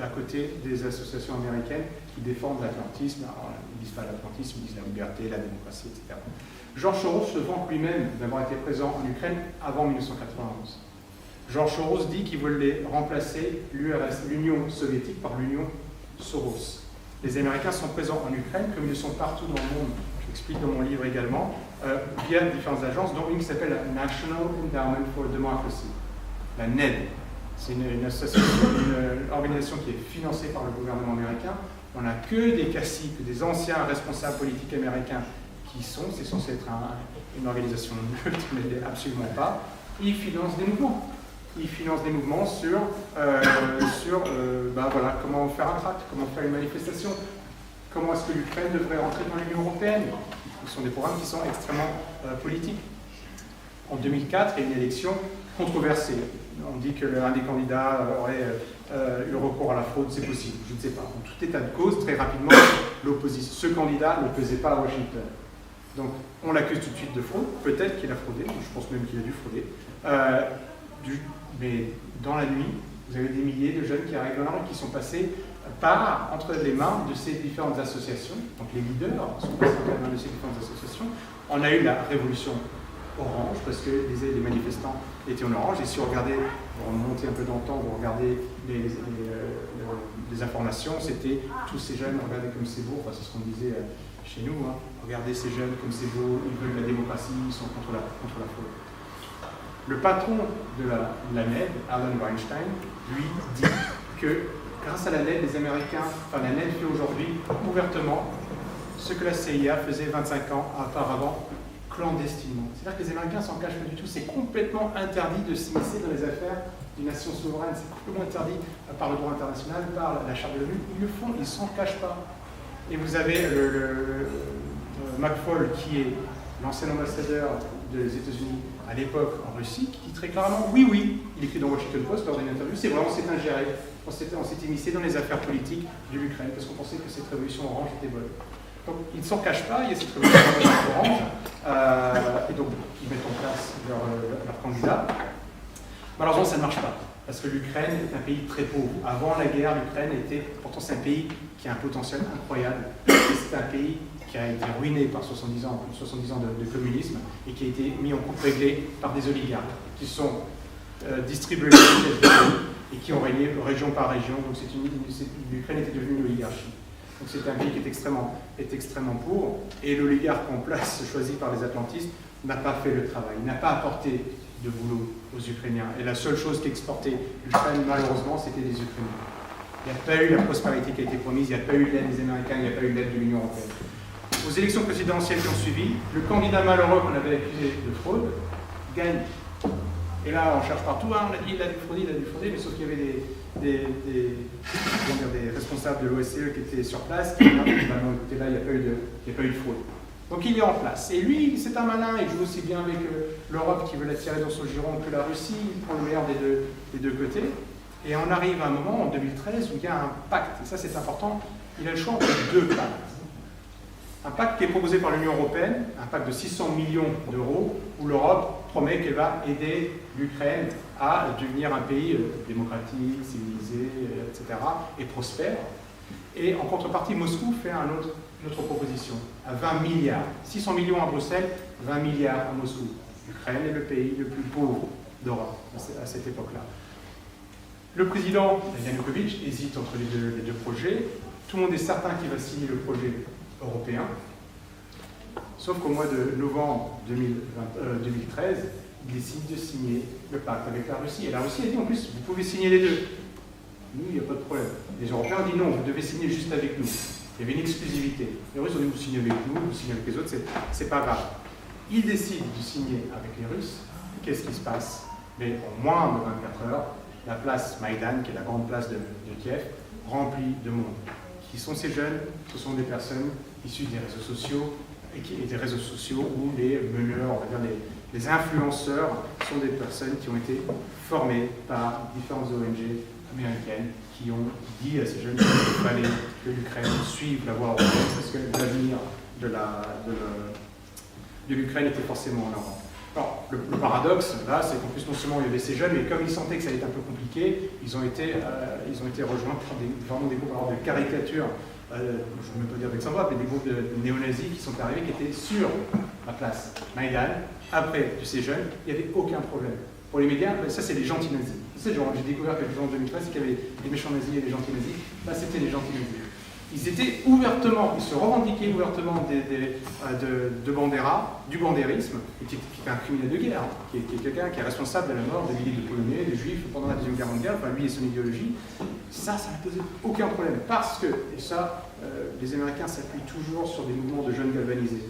à côté des associations américaines qui défendent l'atlantisme. Alors, ils ne disent pas l'atlantisme, ils disent la liberté, la démocratie, etc. George Soros se vante lui-même d'avoir été présent en Ukraine avant 1991. George Soros dit qu'il voulait remplacer l'Union soviétique par l'Union Soros. Les Américains sont présents en Ukraine, comme ils le sont partout dans le monde, j'explique dans mon livre également, via différentes agences, dont une qui s'appelle la National Endowment for Democracy, la NED. C'est une organisation qui est financée par le gouvernement américain. On n'a que des caciques, des anciens responsables politiques américains c'est censé être une organisation neutre, mais elle n'est absolument pas. Ils financent des mouvements. Ils financent des mouvements sur comment faire un tract, comment faire une manifestation, comment est-ce que l'Ukraine devrait rentrer dans l'Union européenne. Ce sont des programmes qui sont extrêmement politiques. En 2004, il y a une élection controversée. On dit que l'un des candidats aurait eu recours à la fraude, c'est possible, je ne sais pas. En tout état de cause, très rapidement, ce candidat ne pesait pas à Washington. Donc, on l'accuse tout de suite de fraude. Peut-être qu'il a fraudé, je pense même qu'il a dû frauder. Mais dans la nuit, vous avez des milliers de jeunes qui arrivent dans la rue, qui sont passés entre les mains de ces différentes associations. Donc les leaders sont passés entre les mains de ces différentes associations. On a eu la révolution orange, parce que les manifestants étaient en orange. Et si vous regardez, vous remontez un peu dans le temps, vous regardez les informations, c'était tous ces jeunes, regardez comme c'est beau, c'est ce qu'on disait chez nous, hein. Regardez ces jeunes comme c'est beau, ils veulent la démocratie, ils sont contre la fraude. Le patron de la NED, Alan Weinstein, lui dit que grâce à la NED, la NED fait aujourd'hui ouvertement ce que la CIA faisait 25 ans auparavant, clandestinement. C'est-à-dire que les Américains s'en cachent pas du tout. C'est complètement interdit de s'immiscer dans les affaires d'une nation souveraine. C'est complètement interdit par le droit international, par la charte de l'ONU. Ils le font, ils ne s'en cachent pas. Et vous avez McFaul, qui est l'ancien ambassadeur des États-Unis à l'époque en Russie, qui dit très clairement, oui, il écrit dans Washington Post lors d'une interview, c'est vraiment, c'est ingéré. On s'est immiscé dans les affaires politiques de l'Ukraine, parce qu'on pensait que cette révolution orange était bonne. Donc, ils ne s'en cachent pas, il y a cette révolution orange, et donc, ils mettent en place leur candidat. Malheureusement, ça ne marche pas, parce que l'Ukraine est un pays très pauvre. Avant la guerre, l'Ukraine pourtant c'est un pays qui a un potentiel incroyable, et c'est un pays qui a été ruiné par 70 ans de communisme et qui a été mis en coupe réglée par des oligarques qui sont distribués les richesses et qui ont régné région par région. Donc l'Ukraine était devenue une oligarchie. Donc c'est un pays qui est extrêmement pauvre, et l'oligarque en place, choisi par les atlantistes, n'a pas fait le travail, n'a pas apporté de boulot aux Ukrainiens. Et la seule chose qu'exportait l'Ukraine, malheureusement, c'était des Ukrainiens. Il n'y a pas eu la prospérité qui a été promise, il n'y a pas eu l'aide des Américains, il n'y a pas eu l'aide de l'Union européenne. Aux élections présidentielles qui ont suivi, le candidat malheureux qu'on avait accusé de fraude gagne. Et là, on cherche partout, on a dit il a dû frauder, mais sauf qu'il y avait des responsables de l'OSCE qui étaient sur place, qui ont dit, non, écoutez, là, il n'y a pas eu de fraude. Donc il est en place. Et lui, c'est un malin, il joue aussi bien avec l'Europe qui veut l'attirer dans son giron que la Russie, il prend le meilleur des deux côtés. Et on arrive à un moment, en 2013, où il y a un pacte. Et ça, c'est important, il a le choix entre deux pactes. Un pacte qui est proposé par l'Union européenne, un pacte de 600 millions d'euros, où l'Europe promet qu'elle va aider l'Ukraine à devenir un pays démocratique, civilisé, etc., et prospère. Et en contrepartie, Moscou fait une autre proposition, à 20 milliards. 600 millions à Bruxelles, 20 milliards à Moscou. L'Ukraine est le pays le plus pauvre d'Europe à cette époque-là. Le président Yanukovych hésite entre les deux projets. Tout le monde est certain qu'il va signer le projet européen. Sauf qu'au mois de novembre 2013, il décide de signer le pacte avec la Russie. Et la Russie a dit en plus, vous pouvez signer les deux. Nous, il n'y a pas de problème. Les Européens ont dit non, vous devez signer juste avec nous. Il y avait une exclusivité. Les Russes ont dit vous signez avec nous, vous signez avec les autres, c'est pas grave. Ils décident de signer avec les Russes. Qu'est-ce qui se passe? Mais en moins de 24 heures, la place Maïdan, qui est la grande place de Kiev, remplie de monde. Qui sont ces jeunes? Ce sont des personnes issues des réseaux sociaux, et des réseaux sociaux où les meneurs, on va dire les influenceurs, sont des personnes qui ont été formées par différentes ONG américaines qui ont dit à ces jeunes qu'il fallait que l'Ukraine suive la voie européenne parce que l'avenir de l'Ukraine était forcément en Europe. Alors, le paradoxe, là, c'est qu'en plus, non seulement il y avait ces jeunes, mais comme ils sentaient que ça allait être un peu compliqué, ils ont été rejoints par des groupes de caricatures, je ne veux même pas dire d'exemple, mais des groupes de néo-nazis qui sont arrivés, qui étaient sur la place Maïdan, après de ces jeunes, il n'y avait aucun problème. Pour les médias, ça c'est les gentils nazis. C'est genre, j'ai découvert quelque chose en 2013, c'est qu'il y avait des méchants nazis et des gentils nazis. Là, c'était les gentils nazis. Ils étaient ouvertement, ils se revendiquaient ouvertement de Bandera, du bandérisme, qui est un criminel de guerre, qui est quelqu'un qui est responsable de la mort de milliers de Polonais, de Juifs pendant la Deuxième Guerre mondiale, enfin lui et son idéologie. Ça n'a posé aucun problème, parce que, et ça, les Américains s'appuient toujours sur des mouvements de jeunes galvanisés,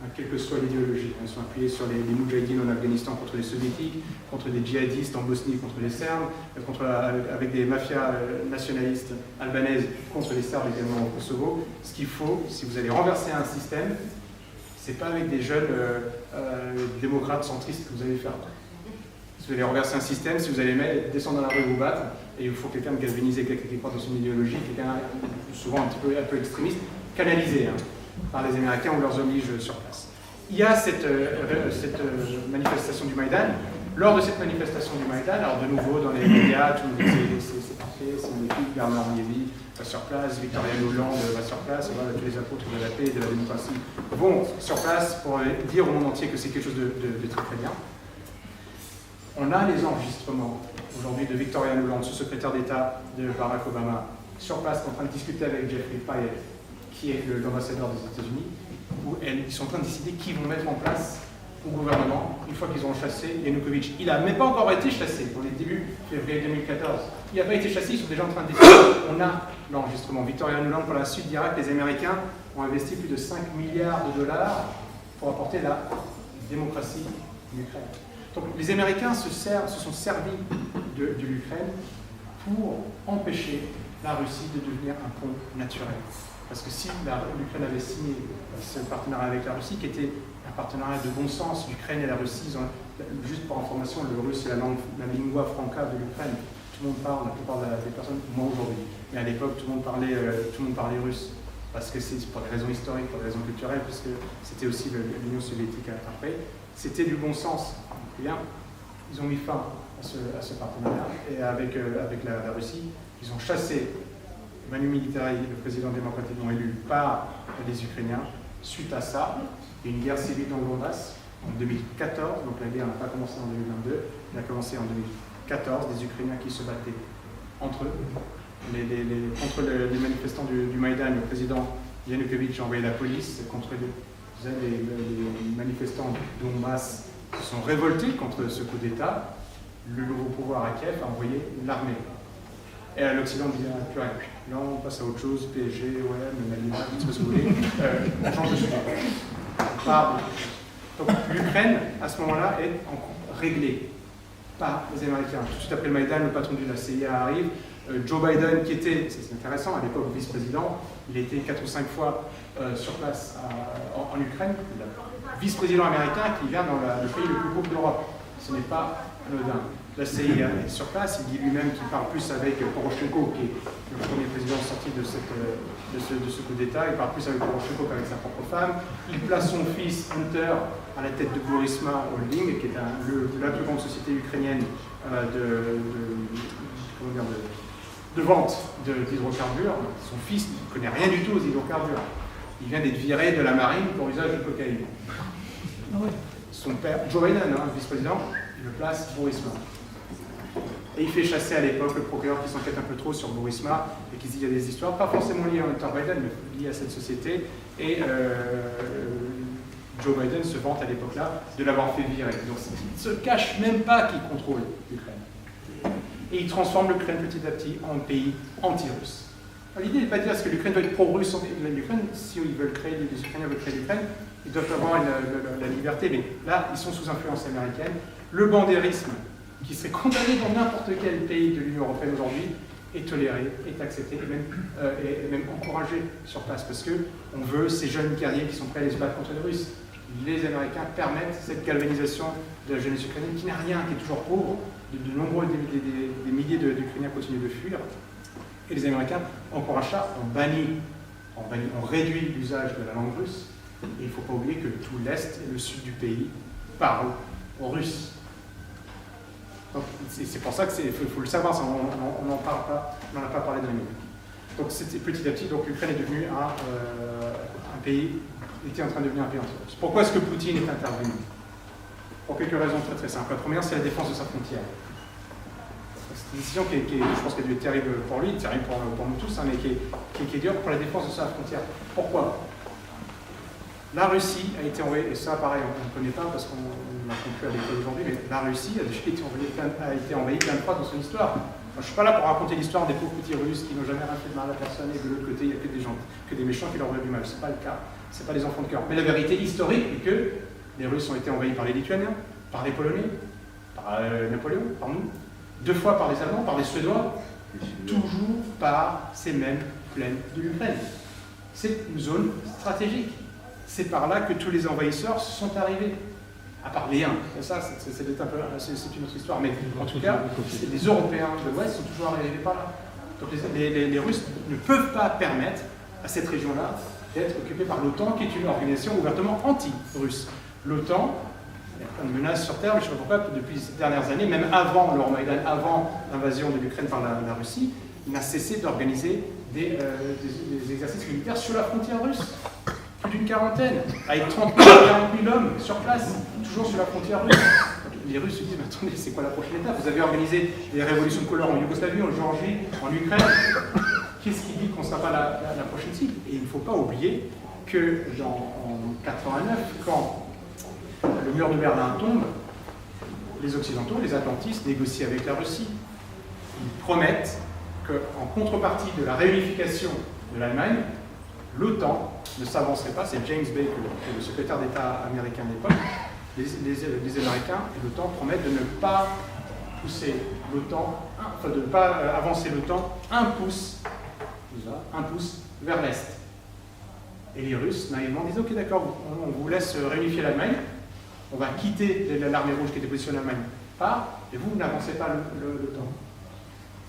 hein, quelle que soit l'idéologie. Ils sont appuyés sur les moudjahidines en Afghanistan contre les soviétiques, contre des djihadistes en Bosnie contre les Serbes, avec des mafias nationalistes albanaises contre les Serbes également au Kosovo. Ce qu'il faut, si vous allez renverser un système, c'est pas avec des jeunes démocrates centristes que vous allez faire. Si vous allez renverser un système, si vous allez descendre dans la rue et vous battre, et il faut quelqu'un de galvanisé, quelqu'un qui croit dans son idéologie, quelqu'un souvent un peu extrémiste, canalisé par les Américains ou leurs oblige sur place. Il y a cette manifestation du Maïdan. Lors de cette manifestation du Maïdan, alors de nouveau dans les médias, tout le monde dit c'est parfait, c'est magnifique, Bernard Miévy va sur place, Victoria Nuland va sur place, voilà, tous les apôtres de la paix et de la démocratie vont sur place pour dire au monde entier que c'est quelque chose de très très bien. On a les enregistrements aujourd'hui de Victoria Nuland, sous-secrétaire d'État de Barack Obama, sur place en train de discuter avec Jeffrey Payet, qui est l'ambassadeur des États-Unis, où ils sont en train de décider qui vont mettre en place au gouvernement une fois qu'ils ont chassé Yanukovych. Il n'a même pas encore été chassé dans les débuts février 2014. Il n'a pas été chassé, ils sont déjà en train de décider. On a l'enregistrement. Victoria Nuland, pour la suite d'Irak, les Américains ont investi plus de 5 milliards de dollars pour apporter la démocratie en Ukraine. Donc les Américains se sont servis de l'Ukraine pour empêcher la Russie de devenir un pont naturel. Parce que si l'Ukraine avait signé ce partenariat avec la Russie, qui était un partenariat de bon sens, l'Ukraine et la Russie, juste pour information, le russe c'est la lingua franca de l'Ukraine. Tout le monde parle, la plupart des personnes, moi aujourd'hui. Mais à l'époque, tout le monde parlait russe. Parce que c'est pour des raisons historiques, pour des raisons culturelles, parce que c'était aussi l'Union soviétique après. C'était du bon sens. Bien, ils ont mis fin à ce partenariat et avec la Russie, ils ont chassé Manu Militari, le président démocratiquement élu par les Ukrainiens. Suite à ça, il y a une guerre civile dans le Donbass en 2014, donc la guerre n'a pas commencé en 2022, elle a commencé en 2014, des Ukrainiens qui se battaient entre eux. Contre les manifestants du Maïdan, le président Yanukovych a envoyé la police contre les manifestants du Donbass se sont révoltés contre ce coup d'État. Le nouveau pouvoir à Kiev a envoyé l'armée. Et à l'Occident, on dit plus rien. Là, on passe à autre chose, PSG, OM, Malina, tout ce que vous voulez. On change de sujet. Donc l'Ukraine, à ce moment-là, est réglée par les Américains. Tout de suite après le Maïdan, le patron de la CIA arrive. Joe Biden, qui était, c'est intéressant, à l'époque vice-président, il était 4 ou 5 fois sur place en Ukraine. Vice-président américain qui vient dans le pays le plus pauvre d'Europe. Ce n'est pas anodin. La CIA est sur place, il dit lui-même qu'il parle plus avec Poroshenko, qui est le premier président sorti de ce coup d'État, il parle plus avec Poroshenko qu'avec sa propre femme. Il place son fils Hunter à la tête de Burisma Holding, qui est la plus grande société ukrainienne de vente d'hydrocarbures. Son fils ne connaît rien du tout aux hydrocarbures. Il vient d'être viré de la marine pour usage de cocaïne. son père, Joe Biden, vice-président, il le place Burisma. Et il fait chasser à l'époque le procureur qui s'enquête un peu trop sur Burisma et qui dit qu'il y a des histoires, pas forcément liées à Hunter Biden, mais liées à cette société. Et Joe Biden se vante à l'époque-là de l'avoir fait virer. Donc il ne se cache même pas qu'il contrôle l'Ukraine. Et il transforme l'Ukraine petit à petit en pays anti-russe. L'idée n'est pas de dire que l'Ukraine doit être pro-russe. L'Ukraine, si ils veulent créer, les Ukrainiens veulent créer l'Ukraine, ils doivent avoir la liberté, mais là, ils sont sous influence américaine. Le bandérisme, qui serait condamné dans n'importe quel pays de l'Union européenne aujourd'hui, est toléré, est accepté et même encouragé sur place, parce qu'on veut ces jeunes guerriers qui sont prêts à aller se battre contre les Russes. Les Américains permettent cette galvanisation de la jeunesse ukrainienne qui n'a rien, qui est toujours pauvre. De nombreux des milliers d'Ukrainiens continuent de fuir. Et les Américains encouragent ça, on réduit l'usage de la langue russe. Et il ne faut pas oublier que tout l'Est et le Sud du pays parlent au russe. C'est pour ça qu'il faut le savoir, on n'en parle pas, on n'en a pas parlé dans les médias. Donc petit à petit, l'Ukraine est devenue un pays, était en train de devenir un pays anti-russe. Pourquoi est-ce que Poutine est intervenu? Pour quelques raisons très très simples. La première, c'est la défense de sa frontière. C'est une décision qui je pense qu'elle a dû être terrible pour lui, terrible pour nous tous, mais qui est dure pour la défense de sa frontière. Pourquoi? La Russie a été envoyée, et ça pareil, on ne connaît pas parce qu'on n'a plus à l'école aujourd'hui, mais la Russie a déjà été envahie plein de fois dans son histoire. Moi, je ne suis pas là pour raconter l'histoire des pauvres petits Russes qui n'ont jamais rien fait de mal à personne et de l'autre côté, il n'y a que des méchants qui leur veulent du mal. Ce n'est pas le cas, ce n'est pas des enfants de cœur. Mais la vérité historique est que les Russes ont été envahis par les Lituaniens, par les Polonais, par Napoléon, par nous, 2 fois par les Allemands, par les Suédois, toujours par ces mêmes plaines de l'Ukraine. C'est une zone stratégique. C'est par là que tous les envahisseurs sont arrivés, à part les Huns. Ça, c'est une autre histoire. Mais en tout cas, les Européens de l'Ouest sont toujours arrivés par là. Donc les Russes ne peuvent pas permettre à cette région-là d'être occupée par l'OTAN, qui est une organisation ouvertement anti-russe. L'OTAN, il y a plein de menaces sur Terre, mais je ne sais pas pourquoi, depuis ces dernières années, même avant l'Euromaidan, avant l'invasion de l'Ukraine par la Russie, n'a cessé d'organiser des exercices militaires sur la frontière russe. Plus d'une quarantaine, avec 30 000 à 40 000 hommes sur place, toujours sur la frontière russe. Les Russes se disent, mais attendez, c'est quoi la prochaine étape? Vous avez organisé des révolutions de couleur en Yougoslavie, en Géorgie, en Ukraine. Qu'est-ce qui dit qu'on ne sera pas la prochaine cible? Et il ne faut pas oublier que en 89, quand le mur de Berlin tombe, les Occidentaux, les Atlantistes, négocient avec la Russie. Ils promettent qu'en contrepartie de la réunification de l'Allemagne, l'OTAN ne s'avancerait pas, c'est James Baker, le secrétaire d'État américain à l'époque, les Américains et l'OTAN promettent de ne pas pousser l'OTAN, enfin de ne pas avancer l'OTAN un pouce vers l'Est. Et les Russes, naïvement, disent, ok d'accord, on vous laisse réunifier l'Allemagne, on va quitter l'armée rouge qui était positionnée en Allemagne, et vous n'avancez pas l'OTAN.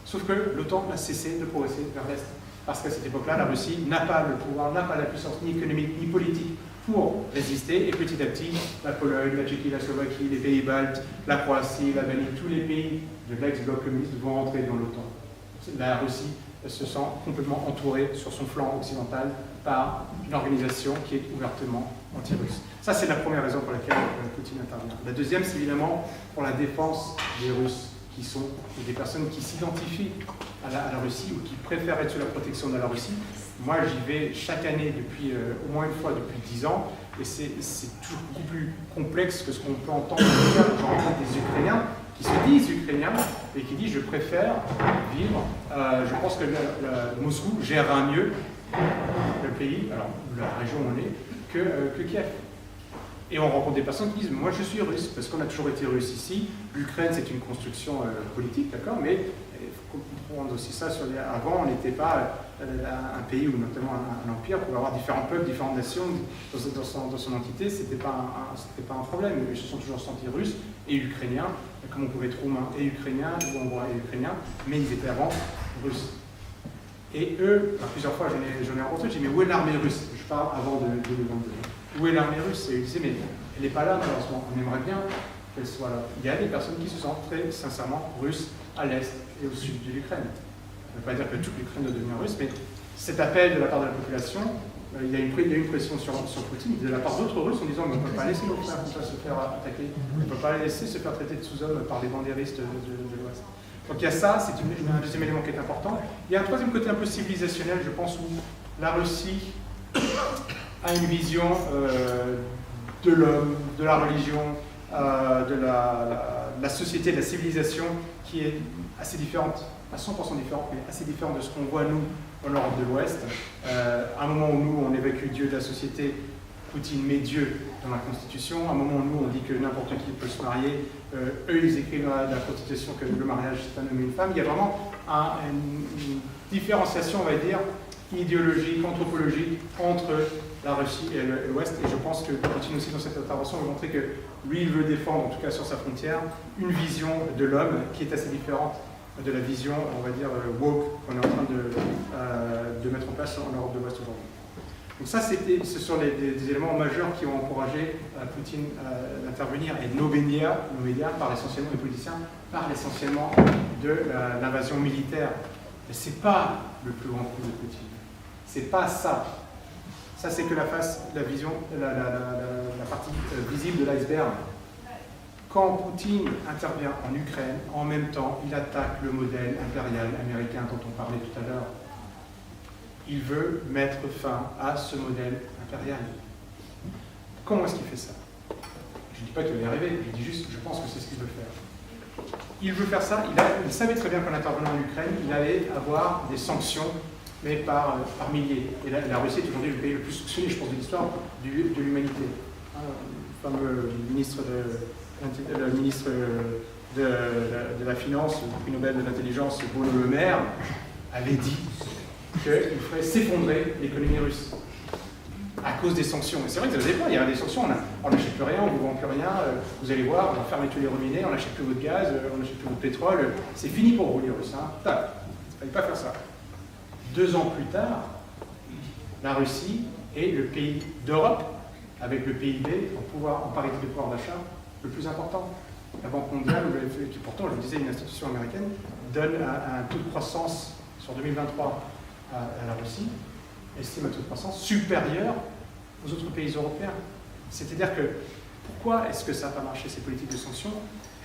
Sauf que l'OTAN a cessé de progresser vers l'Est. Parce qu'à cette époque-là, la Russie n'a pas le pouvoir, n'a pas la puissance ni économique ni politique pour résister. Et petit à petit, la Pologne, la Tchéquie, la Slovaquie, les pays baltes, la Croatie, l'Albanie, tous les pays de l'ex-bloc communiste vont rentrer dans l'OTAN. La Russie se sent complètement entourée sur son flanc occidental par une organisation qui est ouvertement anti-russe. Ça, c'est la première raison pour laquelle Poutine intervient. La deuxième, c'est évidemment pour la défense des Russes, qui sont des personnes qui s'identifient à la Russie ou qui préfèrent être sous la protection de la Russie. Moi, j'y vais chaque année depuis au moins une fois depuis 10 ans, et c'est toujours beaucoup plus complexe que ce qu'on peut entendre. J'en rencontre des Ukrainiens qui se disent Ukrainiens et qui disent « je préfère vivre, je pense que Moscou gérera mieux le pays, alors la région où on est, que Kiev ». Et on rencontre des personnes qui disent « moi je suis russe, parce qu'on a toujours été russe ici, l'Ukraine c'est une construction politique, d'accord, mais il faut comprendre aussi ça, avant on n'était pas un pays ou notamment un empire, pour avoir différents peuples, différentes nations dans son entité, c'était pas un problème, ils se sont toujours sentis russes et ukrainiens, comme on pouvait être roumain et ukrainien, ou hongrois et ukrainien, mais ils étaient avant russes. Et eux, plusieurs fois j'en ai rencontré, j'ai dit « mais où est l'armée russe ?» Je parle avant de 2022. Où est l'armée russe? Et ils disaient, mais elle n'est pas là malheureusement, on aimerait bien qu'elle soit là. Il y a des personnes qui se sentent très sincèrement russes à l'est et au sud de l'Ukraine. Ça ne veut pas dire que toute l'Ukraine doit devenir russe, mais cet appel de la part de la population il y a une pression sur Poutine de la part d'autres Russes en disant mais on ne peut pas laisser nos frères se faire attaquer, on ne peut pas laisser se faire traiter de sous-hommes par les bandéristes de l'Ouest. Donc il y a ça, c'est un deuxième élément qui est important. Il y a un troisième côté un peu civilisationnel, je pense, où la Russie a une vision de l'homme, de la religion, de la société, de la civilisation qui est assez différente, à 100% différente, mais assez différente de ce qu'on voit nous en Europe de l'Ouest. À un moment où nous, on évacue Dieu de la société, Poutine met Dieu dans la Constitution. À un moment où nous, on dit que n'importe qui peut se marier. Eux, ils écrivent dans la Constitution que le mariage, c'est un homme et une femme. Il y a vraiment une différenciation, on va dire, idéologique, anthropologique entre la Russie et l'Ouest. Et je pense que Poutine aussi, dans cette intervention, veut montrer que lui, il veut défendre, en tout cas sur sa frontière, une vision de l'homme qui est assez différente de la vision, on va dire, woke qu'on est en train de mettre en place en Europe de l'Ouest aujourd'hui. Donc ça, ce sont des éléments majeurs qui ont encouragé Poutine d'intervenir et nos médias parlent essentiellement des politiciens, parlent essentiellement de l'invasion militaire. Mais ce n'est pas le plus grand coup de Poutine. C'est pas ça. Ça, c'est que la face, la vision, la partie visible de l'iceberg. Quand Poutine intervient en Ukraine, en même temps, il attaque le modèle impérial américain dont on parlait tout à l'heure. Il veut mettre fin à ce modèle impérial. Comment est-ce qu'il fait ça? Je ne dis pas qu'il va y arriver, je dis juste, je pense que c'est ce qu'il veut faire. Il veut faire ça, il savait très bien qu'en intervenant en Ukraine, il allait avoir des sanctions, mais par milliers. Et la Russie est aujourd'hui le pays le plus sanctionné, je pense, de l'histoire de l'humanité. Le fameux ministre de la Finance, le prix Nobel de l'intelligence, Bruno Le Maire, avait dit qu'il ferait s'effondrer l'économie russe à cause des sanctions. Et c'est vrai que vous allez voir, il y a des sanctions, on n'achète plus rien, on ne vous vend plus rien, vous allez voir, on va fermer tous les robinets, on n'achète plus votre gaz, on n'achète plus votre pétrole, c'est fini pour vous les Russes. Hein. Il ne fallait pas faire ça. 2 ans plus tard, la Russie est le pays d'Europe, avec le PIB en parité de pouvoir d'achat, le plus important. La Banque mondiale, qui pourtant, je vous disais, une institution américaine, donne un taux de croissance sur 2023 à la Russie, estime un taux de croissance supérieur aux autres pays européens. C'est-à-dire que, pourquoi est-ce que ça n'a pas marché, ces politiques de sanctions?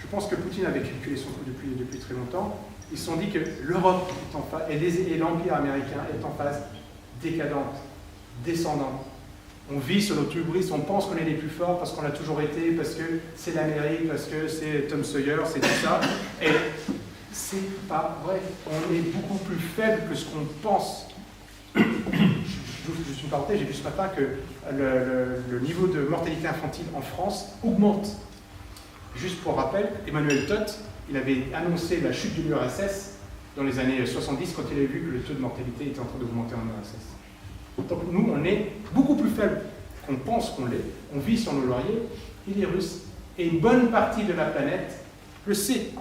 Je pense que Poutine avait calculé son coup depuis très longtemps. Ils se sont dit que l'Europe est en phase, et l'Empire américain est en phase décadente, descendante. On vit sur notre hubris, on pense qu'on est les plus forts parce qu'on l'a toujours été, parce que c'est l'Amérique, parce que c'est Tom Sawyer, c'est tout ça. Et c'est pas vrai. On est beaucoup plus faible que ce qu'on pense. Juste une parenthèse, j'ai vu ce matin que le niveau de mortalité infantile en France augmente. Juste pour rappel, Emmanuel Todt, il avait annoncé la chute de l'URSS dans les années 70 quand il avait vu que le taux de mortalité était en train d'augmenter en URSS. Donc nous, on est beaucoup plus faible qu'on pense qu'on l'est. On vit sur nos lauriers, et les Russes, et une bonne partie de la planète le sait.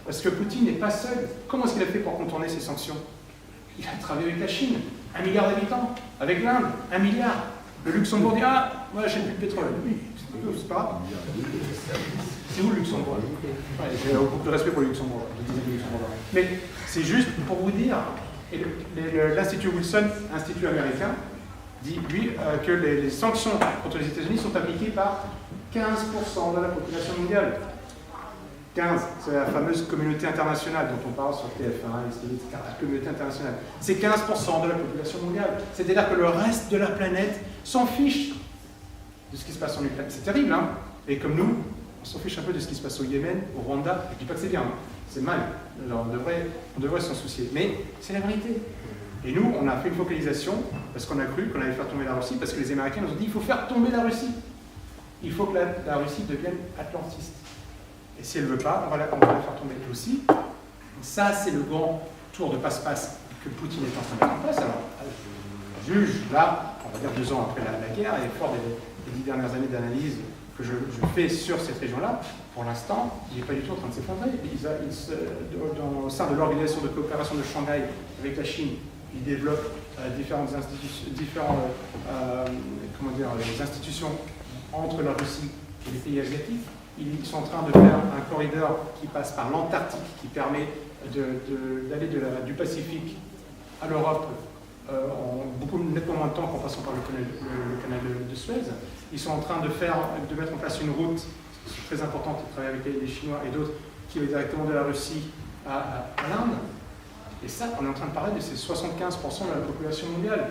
Parce que Poutine n'est pas seul. Comment est-ce qu'il a fait pour contourner ces sanctions? Il a travaillé avec la Chine, 1 milliard d'habitants, avec l'Inde, 1 milliard. Le Luxembourg dit, ah, moi j'achète plus de pétrole. Oui, c'est pas grave. C'est où le Luxembourg? J'ai beaucoup de respect pour le Luxembourg. Mais c'est juste pour vous dire, l'Institut Wilson, institut américain, dit, lui, que les sanctions contre les États-Unis sont appliquées par 15% de la population mondiale. 15, c'est la fameuse communauté internationale dont on parle sur TF1, etc. La communauté internationale. C'est 15% de la population mondiale. C'est-à-dire que le reste de la planète s'en fiche de ce qui se passe en Ukraine. C'est terrible, hein? Et comme nous, on s'en fiche un peu de ce qui se passe au Yémen, au Rwanda. Je ne dis pas que c'est bien, hein. C'est mal. Alors on devrait s'en soucier. Mais c'est la vérité. Et nous, on a fait une focalisation parce qu'on a cru qu'on allait faire tomber la Russie, parce que les Américains nous ont dit il faut faire tomber la Russie. Il faut que la Russie devienne atlantiste. Et si elle ne veut pas, on va la faire tomber. Et aussi, ça, c'est le grand tour de passe-passe que Poutine est en train de mettre en place. Alors, je juge, là, on va dire 2 ans après la guerre, et fort des 10 dernières années d'analyse que je fais sur cette région-là, pour l'instant, il n'est pas du tout en train de s'effondrer. Au sein de l'Organisation de coopération de Shanghai avec la Chine, il développe différentes institutions entre la Russie et les pays asiatiques. Ils sont en train de faire un corridor qui passe par l'Antarctique, qui permet d'aller du Pacifique à l'Europe beaucoup nettement moins de temps qu'en passant par le canal de Suez. Ils sont en train de mettre en place une route très importante, ils travaillent avec les Chinois et d'autres, qui va directement de la Russie à l'Inde. Et ça, on est en train de parler de ces 75% de la population mondiale.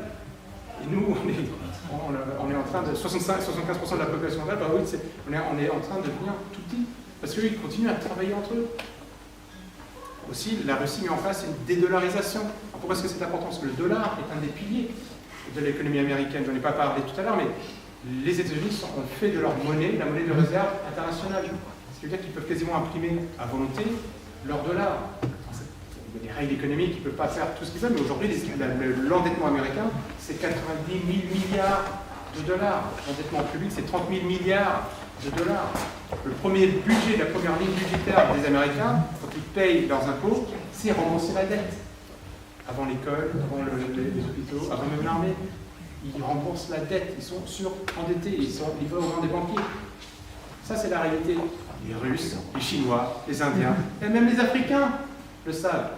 Et nous, on est en train de... 75% de la population mondiale, bah oui, on est en train de devenir tout petit. Parce qu'ils continuent à travailler entre eux. Aussi, la Russie met en place une dédollarisation. Alors pourquoi est-ce que c'est important? Parce que le dollar est un des piliers de l'économie américaine. Je n'en ai pas parlé tout à l'heure, mais les États-Unis ont fait de leur monnaie la monnaie de réserve internationale. Ce qui veut dire qu'ils peuvent quasiment imprimer à volonté leur dollar. Il y a des règles économiques qui ne peuvent pas faire tout ce qu'ils veulent, mais aujourd'hui, l'endettement américain, c'est 90 000 milliards de dollars. L'endettement public, c'est 30 000 milliards de dollars. Le premier budget, la première ligne budgétaire des Américains, quand ils payent leurs impôts, c'est rembourser la dette. Avant l'école, avant les hôpitaux, avant même l'armée. Ils remboursent la dette, ils sont surendettés, ils vont au rang des banquiers. Ça, c'est la réalité. Les Russes, les Chinois, les Indiens, et même les Africains le savent.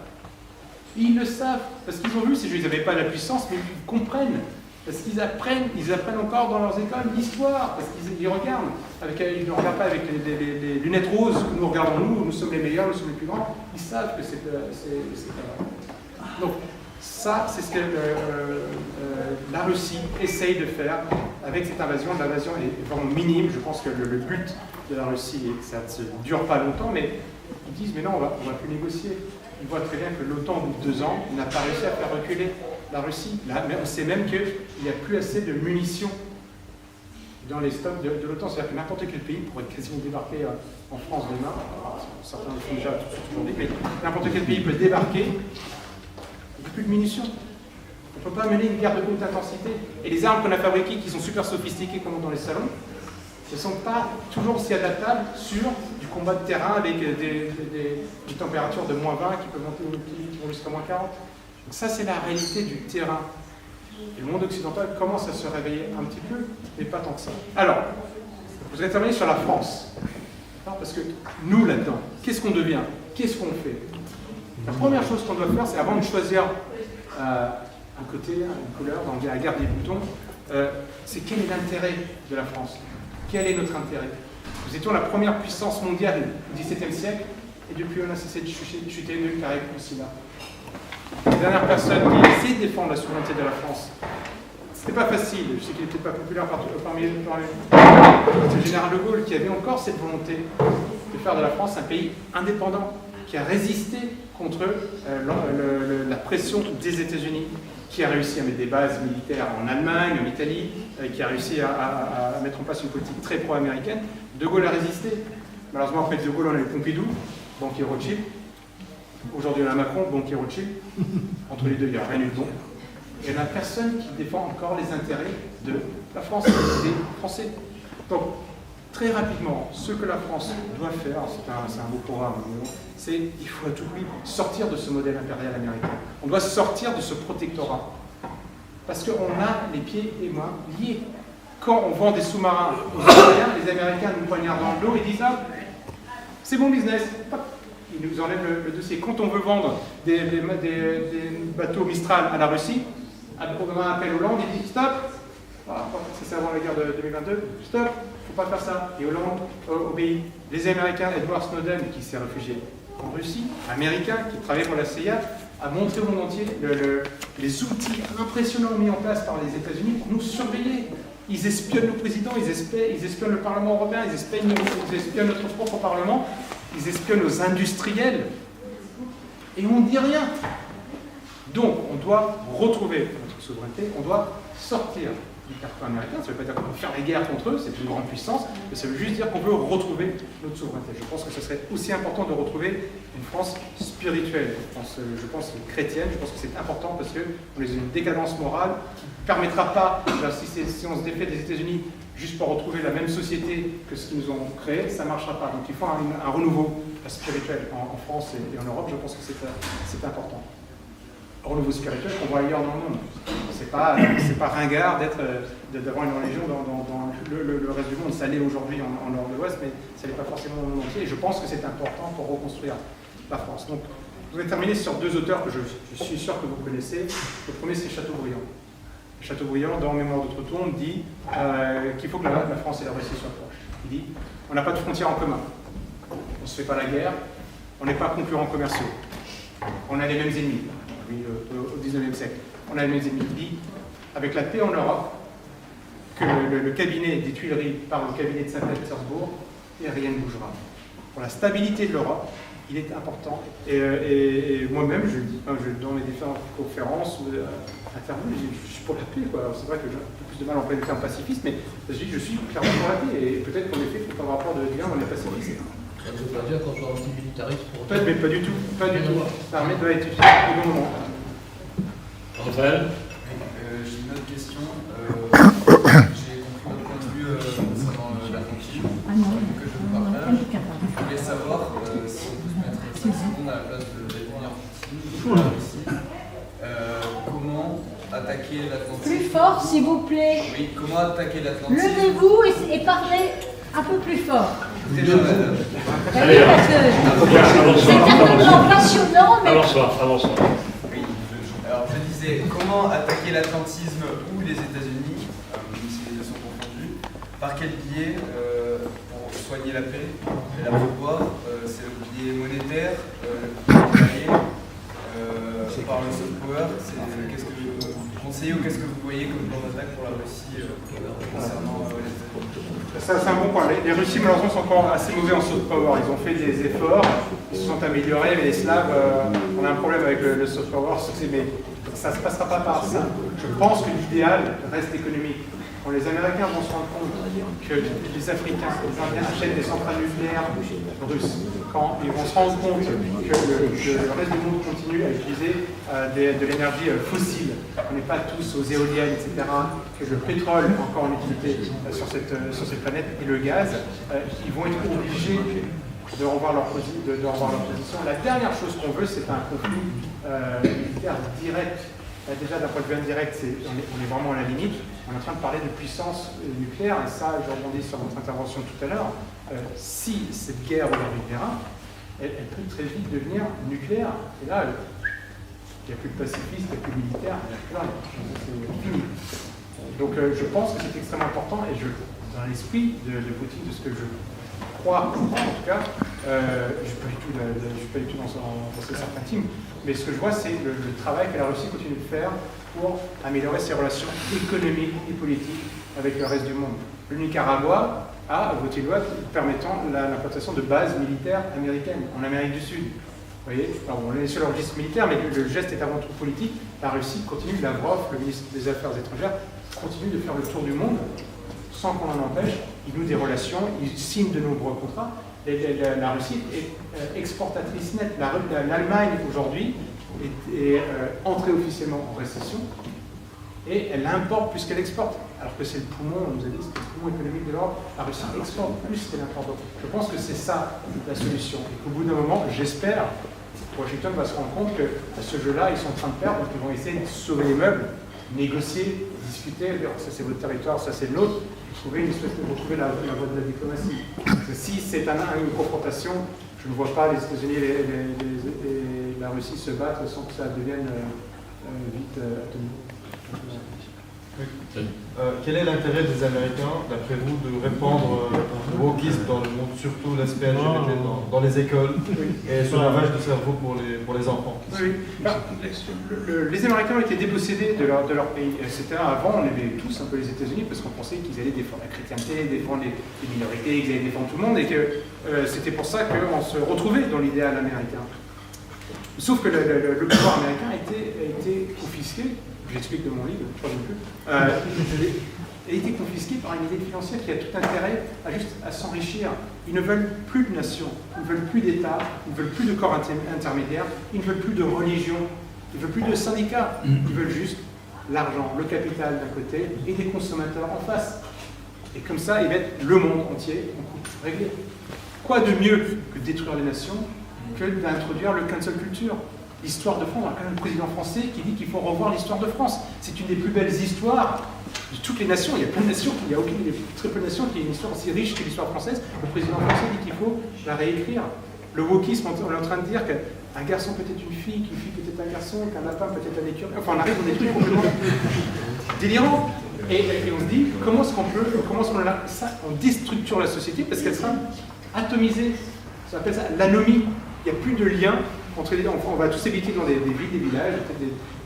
Ils le savent, parce qu'ils ont vu, ils n'avaient pas la puissance, mais ils comprennent. Parce qu'ils apprennent encore dans leurs écoles l'histoire, parce qu'ils regardent. Ils ne regardent pas avec les lunettes roses que nous regardons nous sommes les meilleurs, nous sommes les plus grands. Ils savent que c'est pas vrai. Donc, ça, c'est ce que la Russie essaye de faire avec cette invasion. L'invasion est vraiment minime. Je pense que le but de la Russie, ça ne dure pas longtemps, mais ils disent, mais non, on va plus négocier. Ils voient très bien que l'OTAN, au bout de 2 ans, n'a pas réussi à faire reculer la Russie. Là, on sait même qu'il n'y a plus assez de munitions dans les stocks de l'OTAN. C'est-à-dire que n'importe quel pays pourrait quasiment débarquer en France demain. Alors, certains le font déjà tout de suite aujourd'hui, mais n'importe quel pays peut débarquer. Il n'y a plus de munitions. On ne peut pas mener une guerre de haute intensité. Et les armes qu'on a fabriquées, qui sont super sophistiquées comme dans les salons, ne sont pas toujours aussi adaptables sur du combat de terrain avec des températures de -20 qui peuvent monter qui vont jusqu'à -40. Donc ça, c'est la réalité du terrain. Et le monde occidental commence à se réveiller un petit peu, mais pas tant que ça. Alors, je voudrais terminer sur la France. Parce que nous, là-dedans, qu'est-ce qu'on devient? Qu'est-ce qu'on fait? La première chose qu'on doit faire, c'est avant de choisir un côté, une couleur, dans la guerre des boutons, c'est quel est l'intérêt de la France? Quel est notre intérêt? Nous étions la première puissance mondiale du XVIIe siècle, et depuis on a cessé de chuter, nul carré aussi là. Les dernières personnes qui essaient de défendre la souveraineté de la France, c'était pas facile, je sais qu'il n'était pas populaire parmi le général de Gaulle, qui avait encore cette volonté de faire de la France un pays indépendant, qui a résisté contre la pression des États-Unis, qui a réussi à mettre des bases militaires en Allemagne, en Italie, qui a réussi à mettre en place une politique très pro-américaine. De Gaulle a résisté. Malheureusement, après De Gaulle, on a eu Pompidou, banquier Rothschild. Aujourd'hui, on a Macron, banquier Rothschild. Entre les deux, il n'y a rien eu de bon. Et il n'y a personne qui défend encore les intérêts de la France, des Français. Donc, très rapidement, ce que la France doit faire, c'est un beau programme, c'est qu'il faut à tout prix sortir de ce modèle impérial américain. On doit sortir de ce protectorat. Parce qu'on a les pieds et mains liés. Quand on vend des sous-marins aux Américains, les Américains nous poignardent dans le dos et disent « Ah, c'est bon business !» Ils nous enlèvent le dossier. Quand on veut vendre des bateaux Mistral à la Russie, au moment appel Hollande, il dit « Stop !» Voilà, c'est avant la guerre de 2022. « Stop !» Il ne faut pas faire ça. Et Hollande obéit. Les Américains, Edward Snowden, qui s'est réfugié en Russie, Américain, qui travaillait pour la CIA, a montré au monde entier les outils impressionnants mis en place par les États-Unis pour nous surveiller. Ils espionnent nos présidents, ils espionnent le Parlement européen, ils espionnent notre propre Parlement, ils espionnent nos industriels. Et on ne dit rien. Donc, on doit retrouver notre souveraineté, on doit sortir du carcan américain. Ça ne veut pas dire qu'on veut faire les guerres contre eux, c'est une grande puissance, mais ça veut juste dire qu'on veut retrouver notre souveraineté. Je pense que ce serait aussi important de retrouver une France spirituelle, je pense chrétienne. Je pense que c'est important parce qu'on est une décadence morale qui ne permettra pas, si on se défait des États-Unis juste pour retrouver la même société que ce qu'ils nous ont créé, ça ne marchera pas. Donc il faut un renouveau spirituel en France et en Europe. Je pense que c'est important. Renouveau spirituel qu'on voit ailleurs dans le monde. C'est pas ringard d'avoir une religion dans le reste du monde. Ça l'est aujourd'hui en Nord de l'Ouest, mais ça n'est pas forcément dans le monde entier. Et je pense que c'est important pour reconstruire la France. Donc, Je vais terminer sur deux auteurs que je suis sûr que vous connaissez. Le premier, c'est Chateaubriand. Chateaubriand, dans Mémoire d'outre-tombe, dit qu'il faut que la France et la Russie soient proches. Il dit on n'a pas de frontières en commun, on ne se fait pas la guerre, on n'est pas concurrents commerciaux, on a les mêmes ennemis. Oui, au XIXe siècle, on a les mêmes ennemis. Il dit avec la paix en Europe, que le cabinet des Tuileries parle au cabinet de Saint-Pétersbourg et rien ne bougera. Pour la stabilité de l'Europe, il est important, et moi-même, je le dis, dans mes différentes conférences ou interviews, je suis pour la paix, quoi. C'est vrai que j'ai un peu plus de mal à employer le terme pacifiste, mais je dis je suis clairement pour la paix, et peut-être qu'en effet, il faut un rapport de dire on est pacifiste. Ça ne veut pas dire qu'on soit antimilitariste pour Peut-être, mais pas du tout, pas du tout. L'armée doit être efficace au bon moment. Raphaël? J'ai une autre question. J'ai compris votre point de vue concernant l'Atlantique, que je vous partage. Je voulais savoir si on peut se mettre 5 secondes à la place de Vladimir Poutine, la Russie. Comment attaquer l'Atlantique? Plus fort, s'il vous plaît. Oui, comment attaquer l'Atlantique? Levez-vous et parlez un peu plus fort. Déjà, madame. Allez, Parce que c'est tellement passionnant, mais Avançons. Oui, alors je disais, comment attaquer l'atlantisme ou les États-Unis, une civilisation confondue, par quel biais pour soigner la paix et la pouvoir? C'est le biais monétaire, par le soft power. Qu'est-ce que vous conseillez ou qu'est-ce que vous voyez comme plan d'attaque pour la Russie concernant les États-Unis? Ça, c'est un bon point. Les Russes, malheureusement, sont encore assez mauvais en soft power. Ils ont fait des efforts, ils se sont améliorés, mais les Slaves, on a un problème avec le soft power. Mais ça ne se passera pas par ça. Je pense que l'idéal reste économique. Quand les Américains vont se rendre compte que les Africains, les Indiens achètent des centrales nucléaires russes, quand ils vont se rendre compte que le reste du monde continue à utiliser de l'énergie fossile, on n'est pas tous aux éoliennes, etc., que le pétrole est encore en utilité sur cette planète et le gaz, ils vont être obligés de revoir leur position. La dernière chose qu'on veut, c'est un conflit militaire direct. Déjà, d'un point de vue indirect, on est vraiment à la limite. On est en train de parler de puissance nucléaire, et ça, je rebondis sur votre intervention tout à l'heure. Si cette guerre aujourd'hui verra, elle peut très vite devenir nucléaire. Et là, il n'y a plus de pacifiste, il n'y a plus de militaire, c'est fini. Donc je pense que c'est extrêmement important, et dans l'esprit de Poutine, de ce que je crois, en tout cas, je ne suis pas du tout dans ce certain team, mais ce que je vois, c'est le travail que la Russie continue de faire pour améliorer ses relations économiques et politiques avec le reste du monde. Le Nicaragua a voté une loi permettant l'implantation de bases militaires américaines en Amérique du Sud. Vous voyez, alors on est sur le registre militaire, mais le geste est avant tout politique. La Russie continue, Lavrov, le ministre des Affaires étrangères, continue de faire le tour du monde sans qu'on en empêche. Il noue des relations, il signe de nombreux contrats. La Russie est exportatrice nette. L'Allemagne, aujourd'hui, est entrée officiellement en récession et elle importe plus qu'elle exporte. Alors que c'est le poumon, on nous a dit, c'est le poumon économique de l'Europe. La Russie exporte plus qu'elle importe. Je pense que c'est ça la solution. Et qu'au bout d'un moment, j'espère, Washington va se rendre compte que à ce jeu-là, ils sont en train de perdre, donc ils vont essayer de sauver les meubles, négocier, discuter, dire ça c'est votre territoire, ça c'est le nôtre, retrouver la voie de la diplomatie. Parce que si c'est une confrontation, je ne vois pas les États-Unis et la Russie se battre sans que ça devienne vite atomique. Quel est l'intérêt des Américains, d'après vous, de répandre le wokisme dans le monde, surtout l'aspect LGBT dans les écoles et ce lavage de cerveau pour les enfants? Oui. Les Américains ont été dépossédés de leur pays. Avant, on aimait tous un peu les États-Unis parce qu'on pensait qu'ils allaient défendre la chrétienté, défendre les minorités, qu'ils allaient défendre tout le monde et que c'était pour ça qu'on se retrouvait dans l'idéal américain. Sauf que le pouvoir américain a été confisqué. J'explique de mon livre, je crois plus. A été confisqué par une élite financière qui a tout intérêt à s'enrichir. Ils ne veulent plus de nation, ils ne veulent plus d'État, ils ne veulent plus de corps intermédiaires, ils ne veulent plus de religion, ils ne veulent plus de syndicats, ils veulent juste l'argent, le capital d'un côté et des consommateurs en face. Et comme ça, ils mettent le monde entier en coupe réglée. Quoi de mieux que de détruire les nations que d'introduire le cancel culture? L'histoire de France, on a quand même un président français qui dit qu'il faut revoir l'histoire de France. C'est une des plus belles histoires de toutes les nations. Il y a plein de nations, il y a très peu de nations qui a une histoire aussi riche que l'histoire française. Le président français dit qu'il faut la réécrire. Le wokisme, on est en train de dire que un garçon peut être une fille peut être un garçon, qu'un lapin peut être un écureuil. Enfin, on arrive dans des trucs complètement délirants. Et on se dit, comment est-ce qu'on déstructure la société parce qu'elle sera atomisée. Ça s'appelle ça l'anomie. Il n'y a plus de lien entre les deux. On va tous éviter dans des villes, des villages,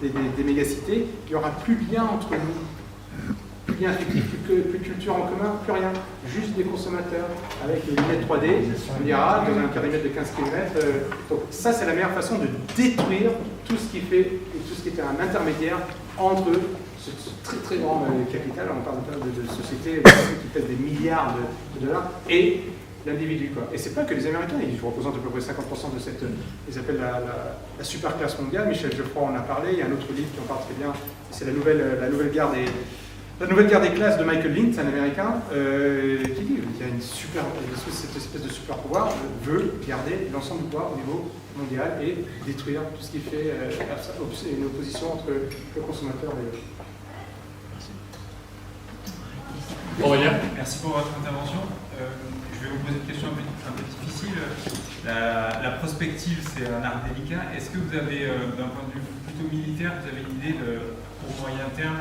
peut-être des mégacités. Il n'y aura plus de lien entre nous. Plus de lien affectif, plus de culture en commun, plus rien. Juste des consommateurs avec les lunettes 3D. On dira, dans un périmètre de 15 km. Donc ça, c'est la meilleure façon de détruire tout ce qui était un intermédiaire entre ce très très grand capital, on parle de sociétés qui pèsent des milliards de dollars, et l'individu. Et c'est pas que les Américains, ils représentent à peu près 50% de cette, ils appellent la super classe mondiale. Michel Geoffroy en a parlé, il y a un autre livre qui en parle très bien, c'est la nouvelle guerre des classes de Michael Lind, c'est un Américain, qui dit qu'il y a cette espèce de super pouvoir veut garder l'ensemble du pouvoir au niveau mondial et détruire tout ce qui fait une opposition entre le consommateur et le... Merci pour votre intervention. Je vais vous poser une question un peu difficile. La prospective, c'est un art délicat. Est-ce que vous avez, d'un point de vue plutôt militaire, vous avez une idée pour moyen terme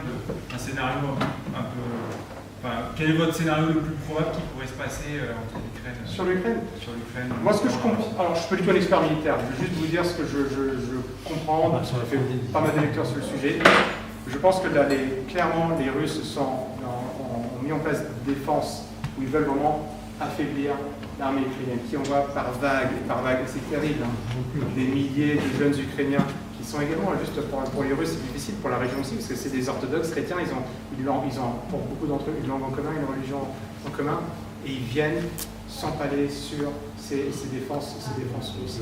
d'un scénario un peu... Enfin, quel est votre scénario le plus probable qui pourrait se passer entre l'Ukraine Sur l'Ukraine. Moi, ce que je comprends... Alors, je suis pas du tout un expert militaire. Je vais juste vous dire ce que je comprends. J'ai fait pas mal de lectures sur le sujet. Je pense que là, clairement, les Russes ont mis en place des défenses où ils veulent vraiment affaiblir l'armée ukrainienne, qui envoie par vague, c'est terrible, des milliers de jeunes Ukrainiens qui sont également, juste pour les Russes, c'est difficile, pour la région aussi, parce que c'est des orthodoxes chrétiens, ils ont pour beaucoup d'entre eux une langue en commun, une religion en commun, et ils viennent s'empaler sur ces défenses russes.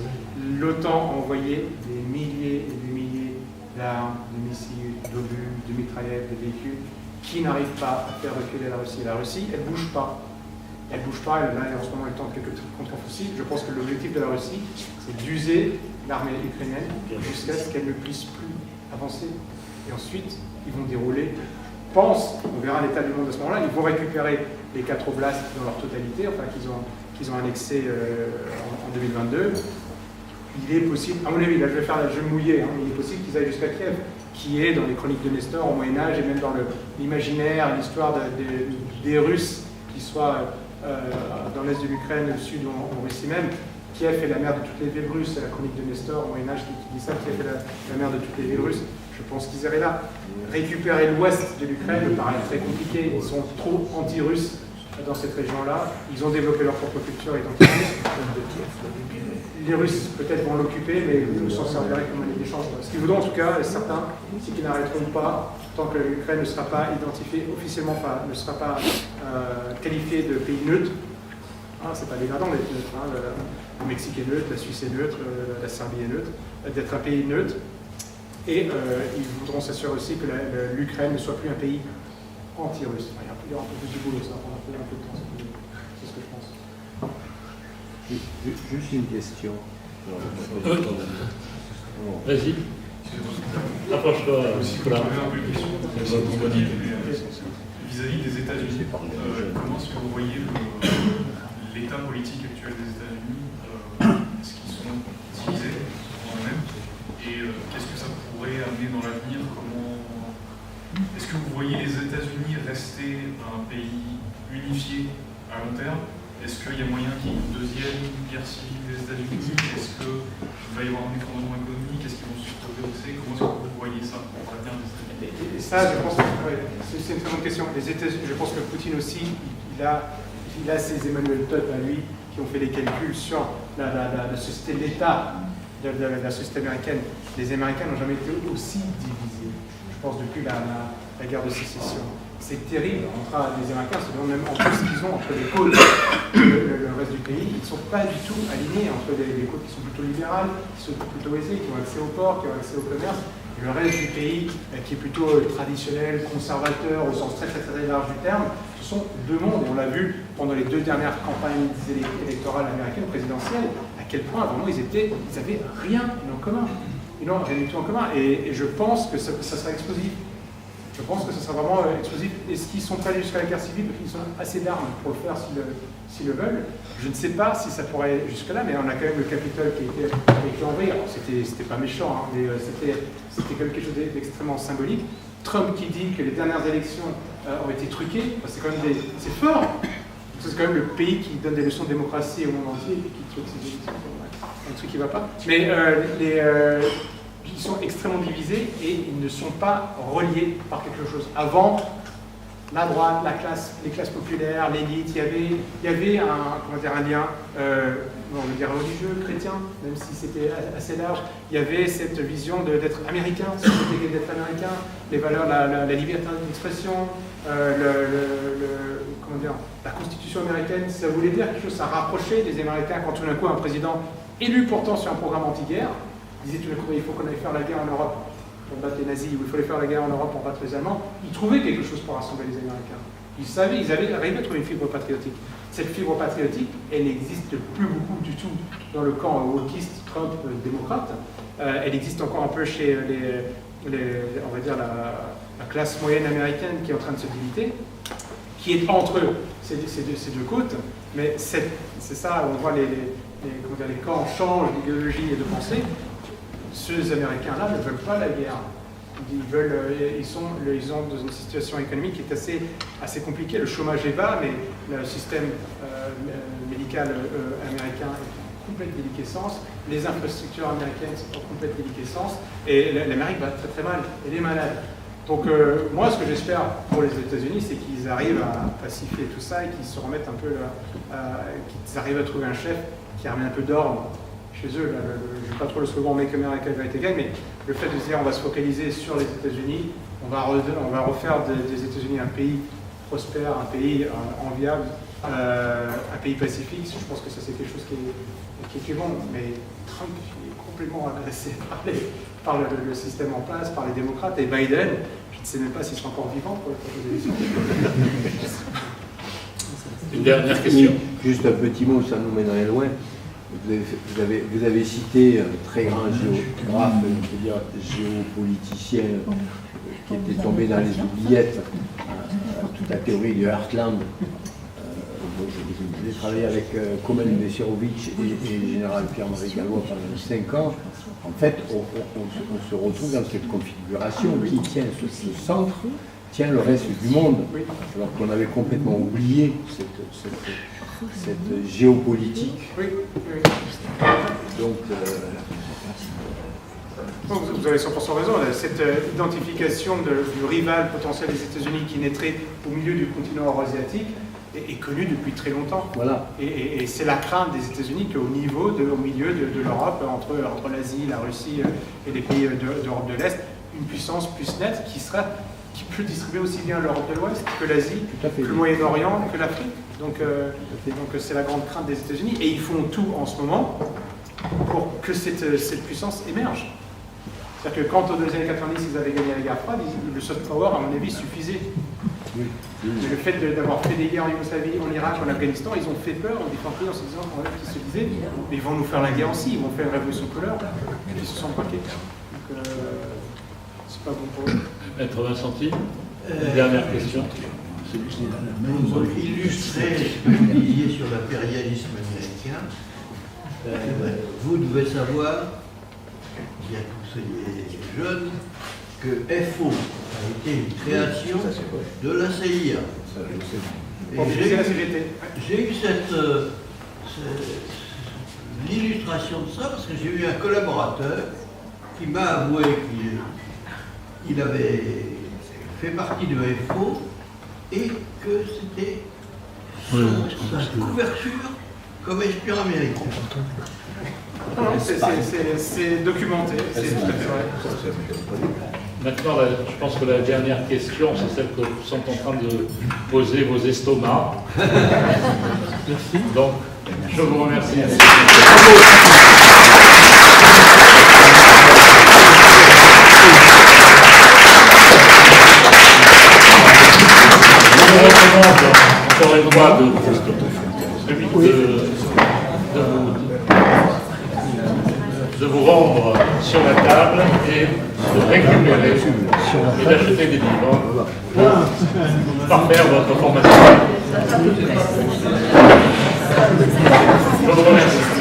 L'OTAN a envoyé des milliers et des milliers d'armes, de missiles, d'obus, de mitraillettes, de véhicules, qui n'arrivent pas à faire reculer la Russie. La Russie, elle ne bouge pas. Elle ne bouge pas, là, en ce moment, elle tente quelques contre-offensives. Je pense que l'objectif de la Russie, c'est d'user l'armée ukrainienne jusqu'à ce qu'elle ne puisse plus avancer. Et ensuite, ils vont dérouler, on verra l'état du monde à ce moment-là, ils vont récupérer les 4 oblasts dans leur totalité, enfin qu'ils ont annexé en 2022. Il est possible, à mon avis, là je vais me mouiller, il est possible qu'ils aillent jusqu'à Kiev, qui est dans les chroniques de Nestor au Moyen-Âge et même dans l'imaginaire, l'histoire des Russes qui soient dans l'est de l'Ukraine, au sud ou en Russie même. Kiev est la mère de toutes les villes russes, c'est la chronique de Nestor au Moyen-Âge qui dit ça, Kiev est la mère de toutes les villes russes. Je pense qu'ils iraient là. Récupérer l'ouest de l'Ukraine me paraît très compliqué, ils sont trop anti-russes dans cette région-là, ils ont développé leur propre culture identitaire. Les Russes peut-être vont l'occuper, mais ils s'en serviraient comme monnaie d'échange. Ce qu'ils voudront en tout cas, est certain, c'est qu'ils n'arrêteront pas tant que l'Ukraine ne sera pas identifiée officiellement, enfin, ne sera pas qualifiée de pays neutre. C'est pas dégradant d'être neutre. Le Mexique est neutre, la Suisse est neutre, la Serbie est neutre, d'être un pays neutre. Et ils voudront s'assurer aussi que l'Ukraine ne soit plus un pays anti-russe. Il y aura un peu plus du boulot, ça va prendre un peu de temps. C'est ce que je pense. Juste une question. Vas-y. Approche-toi. Vis-à-vis des États-Unis, comment est-ce que vous voyez l'état politique actuel des États-Unis? Est-ce qu'ils sont divisés en eux-mêmes? Et qu'est-ce que ça pourrait amener dans l'avenir? Est-ce que vous voyez les États-Unis rester un pays unifié à long terme? Est-ce qu'il y a moyen qu'il y ait une deuxième guerre civile des États-Unis? Est-ce qu'il va y avoir un effondrement économique? Est-ce qu'ils vont se redresser? Comment est-ce que vous voyez ça pour l'avenir des États-Unis? Et ça, je pense que c'est une très bonne question. Les États-Unis, je pense que Poutine aussi, il a ses Emmanuel Todd à lui qui ont fait les calculs sur la société de l'État de la société américaine. Les Américains n'ont jamais été aussi divisés, je pense, depuis la guerre de sécession. C'est terrible entre les Américains, c'est même en plus qu'ils ont entre les côtes et le reste du pays, ils ne sont pas du tout alignés entre les côtes qui sont plutôt libérales, qui sont plutôt aisées, qui ont accès au port, qui ont accès au commerce, et le reste du pays qui est plutôt traditionnel, conservateur au sens très très très large du terme. Ce sont deux mondes, et on l'a vu pendant les 2 dernières campagnes électorales américaines présidentielles, à quel point vraiment ils n'avaient rien en commun. Ils n'ont rien du tout en commun, et je pense que ça sera explosif. Je pense que ce sera vraiment explosif. Est-ce qu'ils sont prêts à aller jusqu'à la guerre civile? Parce qu'ils ont assez d'armes pour le faire s'ils le veulent. Je ne sais pas si ça pourrait aller jusque-là, mais on a quand même le Capitole qui a été envahi. Alors, c'était pas méchant, hein, mais c'était quelque chose d'extrêmement symbolique. Trump qui dit que les dernières élections ont été truquées, c'est quand même c'est fort. C'est quand même le pays qui donne des leçons de démocratie au monde entier et qui truque ses élections. Un truc qui ne va pas. Mais ils sont extrêmement divisés et ils ne sont pas reliés par quelque chose. Avant, la droite, les classes populaires, l'élite, il y avait un lien on va dire religieux, chrétien, même si c'était assez large. Il y avait cette vision d'être américain, d'être américain, les valeurs, la liberté d'expression, la constitution américaine, ça voulait dire quelque chose, ça rapprochait les Américains quand tout d'un coup un président élu pourtant sur un programme anti-guerre disait tout d'un coup il faut qu'on aille faire la guerre en Europe pour battre les nazis, ou il fallait faire la guerre en Europe pour battre les Allemands. Ils trouvaient quelque chose pour rassembler les Américains. Ils avaient arrivé à trouver une fibre patriotique. Cette fibre patriotique, elle n'existe plus beaucoup du tout dans le camp wokiste, Trump, démocrate. Elle existe encore un peu chez on va dire la classe moyenne américaine qui est en train de se déliter, qui est entre ces deux côtes. Mais c'est ça, on voit les camps changent d'idéologie et de pensée. Ceux Américains-là ne veulent pas la guerre. Ils sont dans une situation économique qui est assez compliquée. Le chômage est bas, mais le système médical américain est en complète déliquescence. Les infrastructures américaines sont en complète déliquescence. Et l'Amérique va très très mal. Elle est malade. Donc moi, ce que j'espère pour les États-Unis, c'est qu'ils arrivent à pacifier tout ça et qu'ils se remettent un peu, qu'ils arrivent à trouver un chef qui ramène un peu d'ordre chez eux. Je n'ai pas trop le slogan Make America Great Again, mais le fait de se dire on va se focaliser sur les États-Unis, on va refaire des États-Unis un pays prospère, un pays enviable, un pays pacifique. Je pense que ça c'est quelque chose qui est bon, mais Trump est complètement adressé par le système en place, par les démocrates, et Biden, je ne sais même pas s'ils sont encore vivants pour les prochaines élections. Une dernière question. Juste un petit mot, ça nous mènerait loin. Vous avez cité un très grand géographe, je veux dire géopoliticien, qui était tombé dans les oubliettes, toute la théorie du Heartland. J'ai travaillé avec Komen Mesirovic et le général Pierre-Marie Gallois pendant 5 ans. En fait, on se retrouve dans cette configuration qui tient ce centre, tient le reste du monde, alors qu'on avait complètement oublié cette géopolitique. Oui. Donc, vous avez 100% raison. Cette identification du rival potentiel des États-Unis qui naîtrait au milieu du continent eurasiatique est connue depuis très longtemps. Voilà. Et c'est la crainte des États-Unis qu'au milieu de l'Europe, entre l'Asie, la Russie et les pays d'Europe de l'Est, une puissance plus nette qui peut distribuer aussi bien l'Europe de l'Ouest que l'Asie, que le Moyen-Orient, que l'Afrique. Donc c'est la grande crainte des États-Unis. Et ils font tout en ce moment pour que cette puissance émerge. C'est-à-dire que quand aux années 90, ils avaient gagné la guerre froide, le soft power, à mon avis, suffisait. oui. Mais le fait d'avoir fait des guerres en Yougoslavie, en Irak, en Afghanistan, ils ont fait peur aux différents pays en se disant, qu'ils se disaient, mais ils vont nous faire la guerre aussi, ils vont faire une révolution de couleur. Ils se sont braqués. Donc c'est pas bon pour eux. Maître Vincenti, une dernière question. Pour illustrer ce que vous disiez sur l'impérialisme américain, vous devez savoir, bien que vous soyez jeune, que FO a été une création de la CIA. Et j'ai eu l'illustration de ça parce que j'ai eu un collaborateur qui m'a avoué qu'il avait fait partie de FO et que c'était sa couverture comme espion américain. C'est documenté, c'est tout à fait vrai. Maintenant, je pense que la dernière question, c'est celle que vous sont en train de poser vos estomacs. Merci. Donc, je vous remercie. Je vous recommande encore une fois de vous rendre sur la table et de récupérer et d'acheter des livres pour parfaire votre formation. Je vous remercie.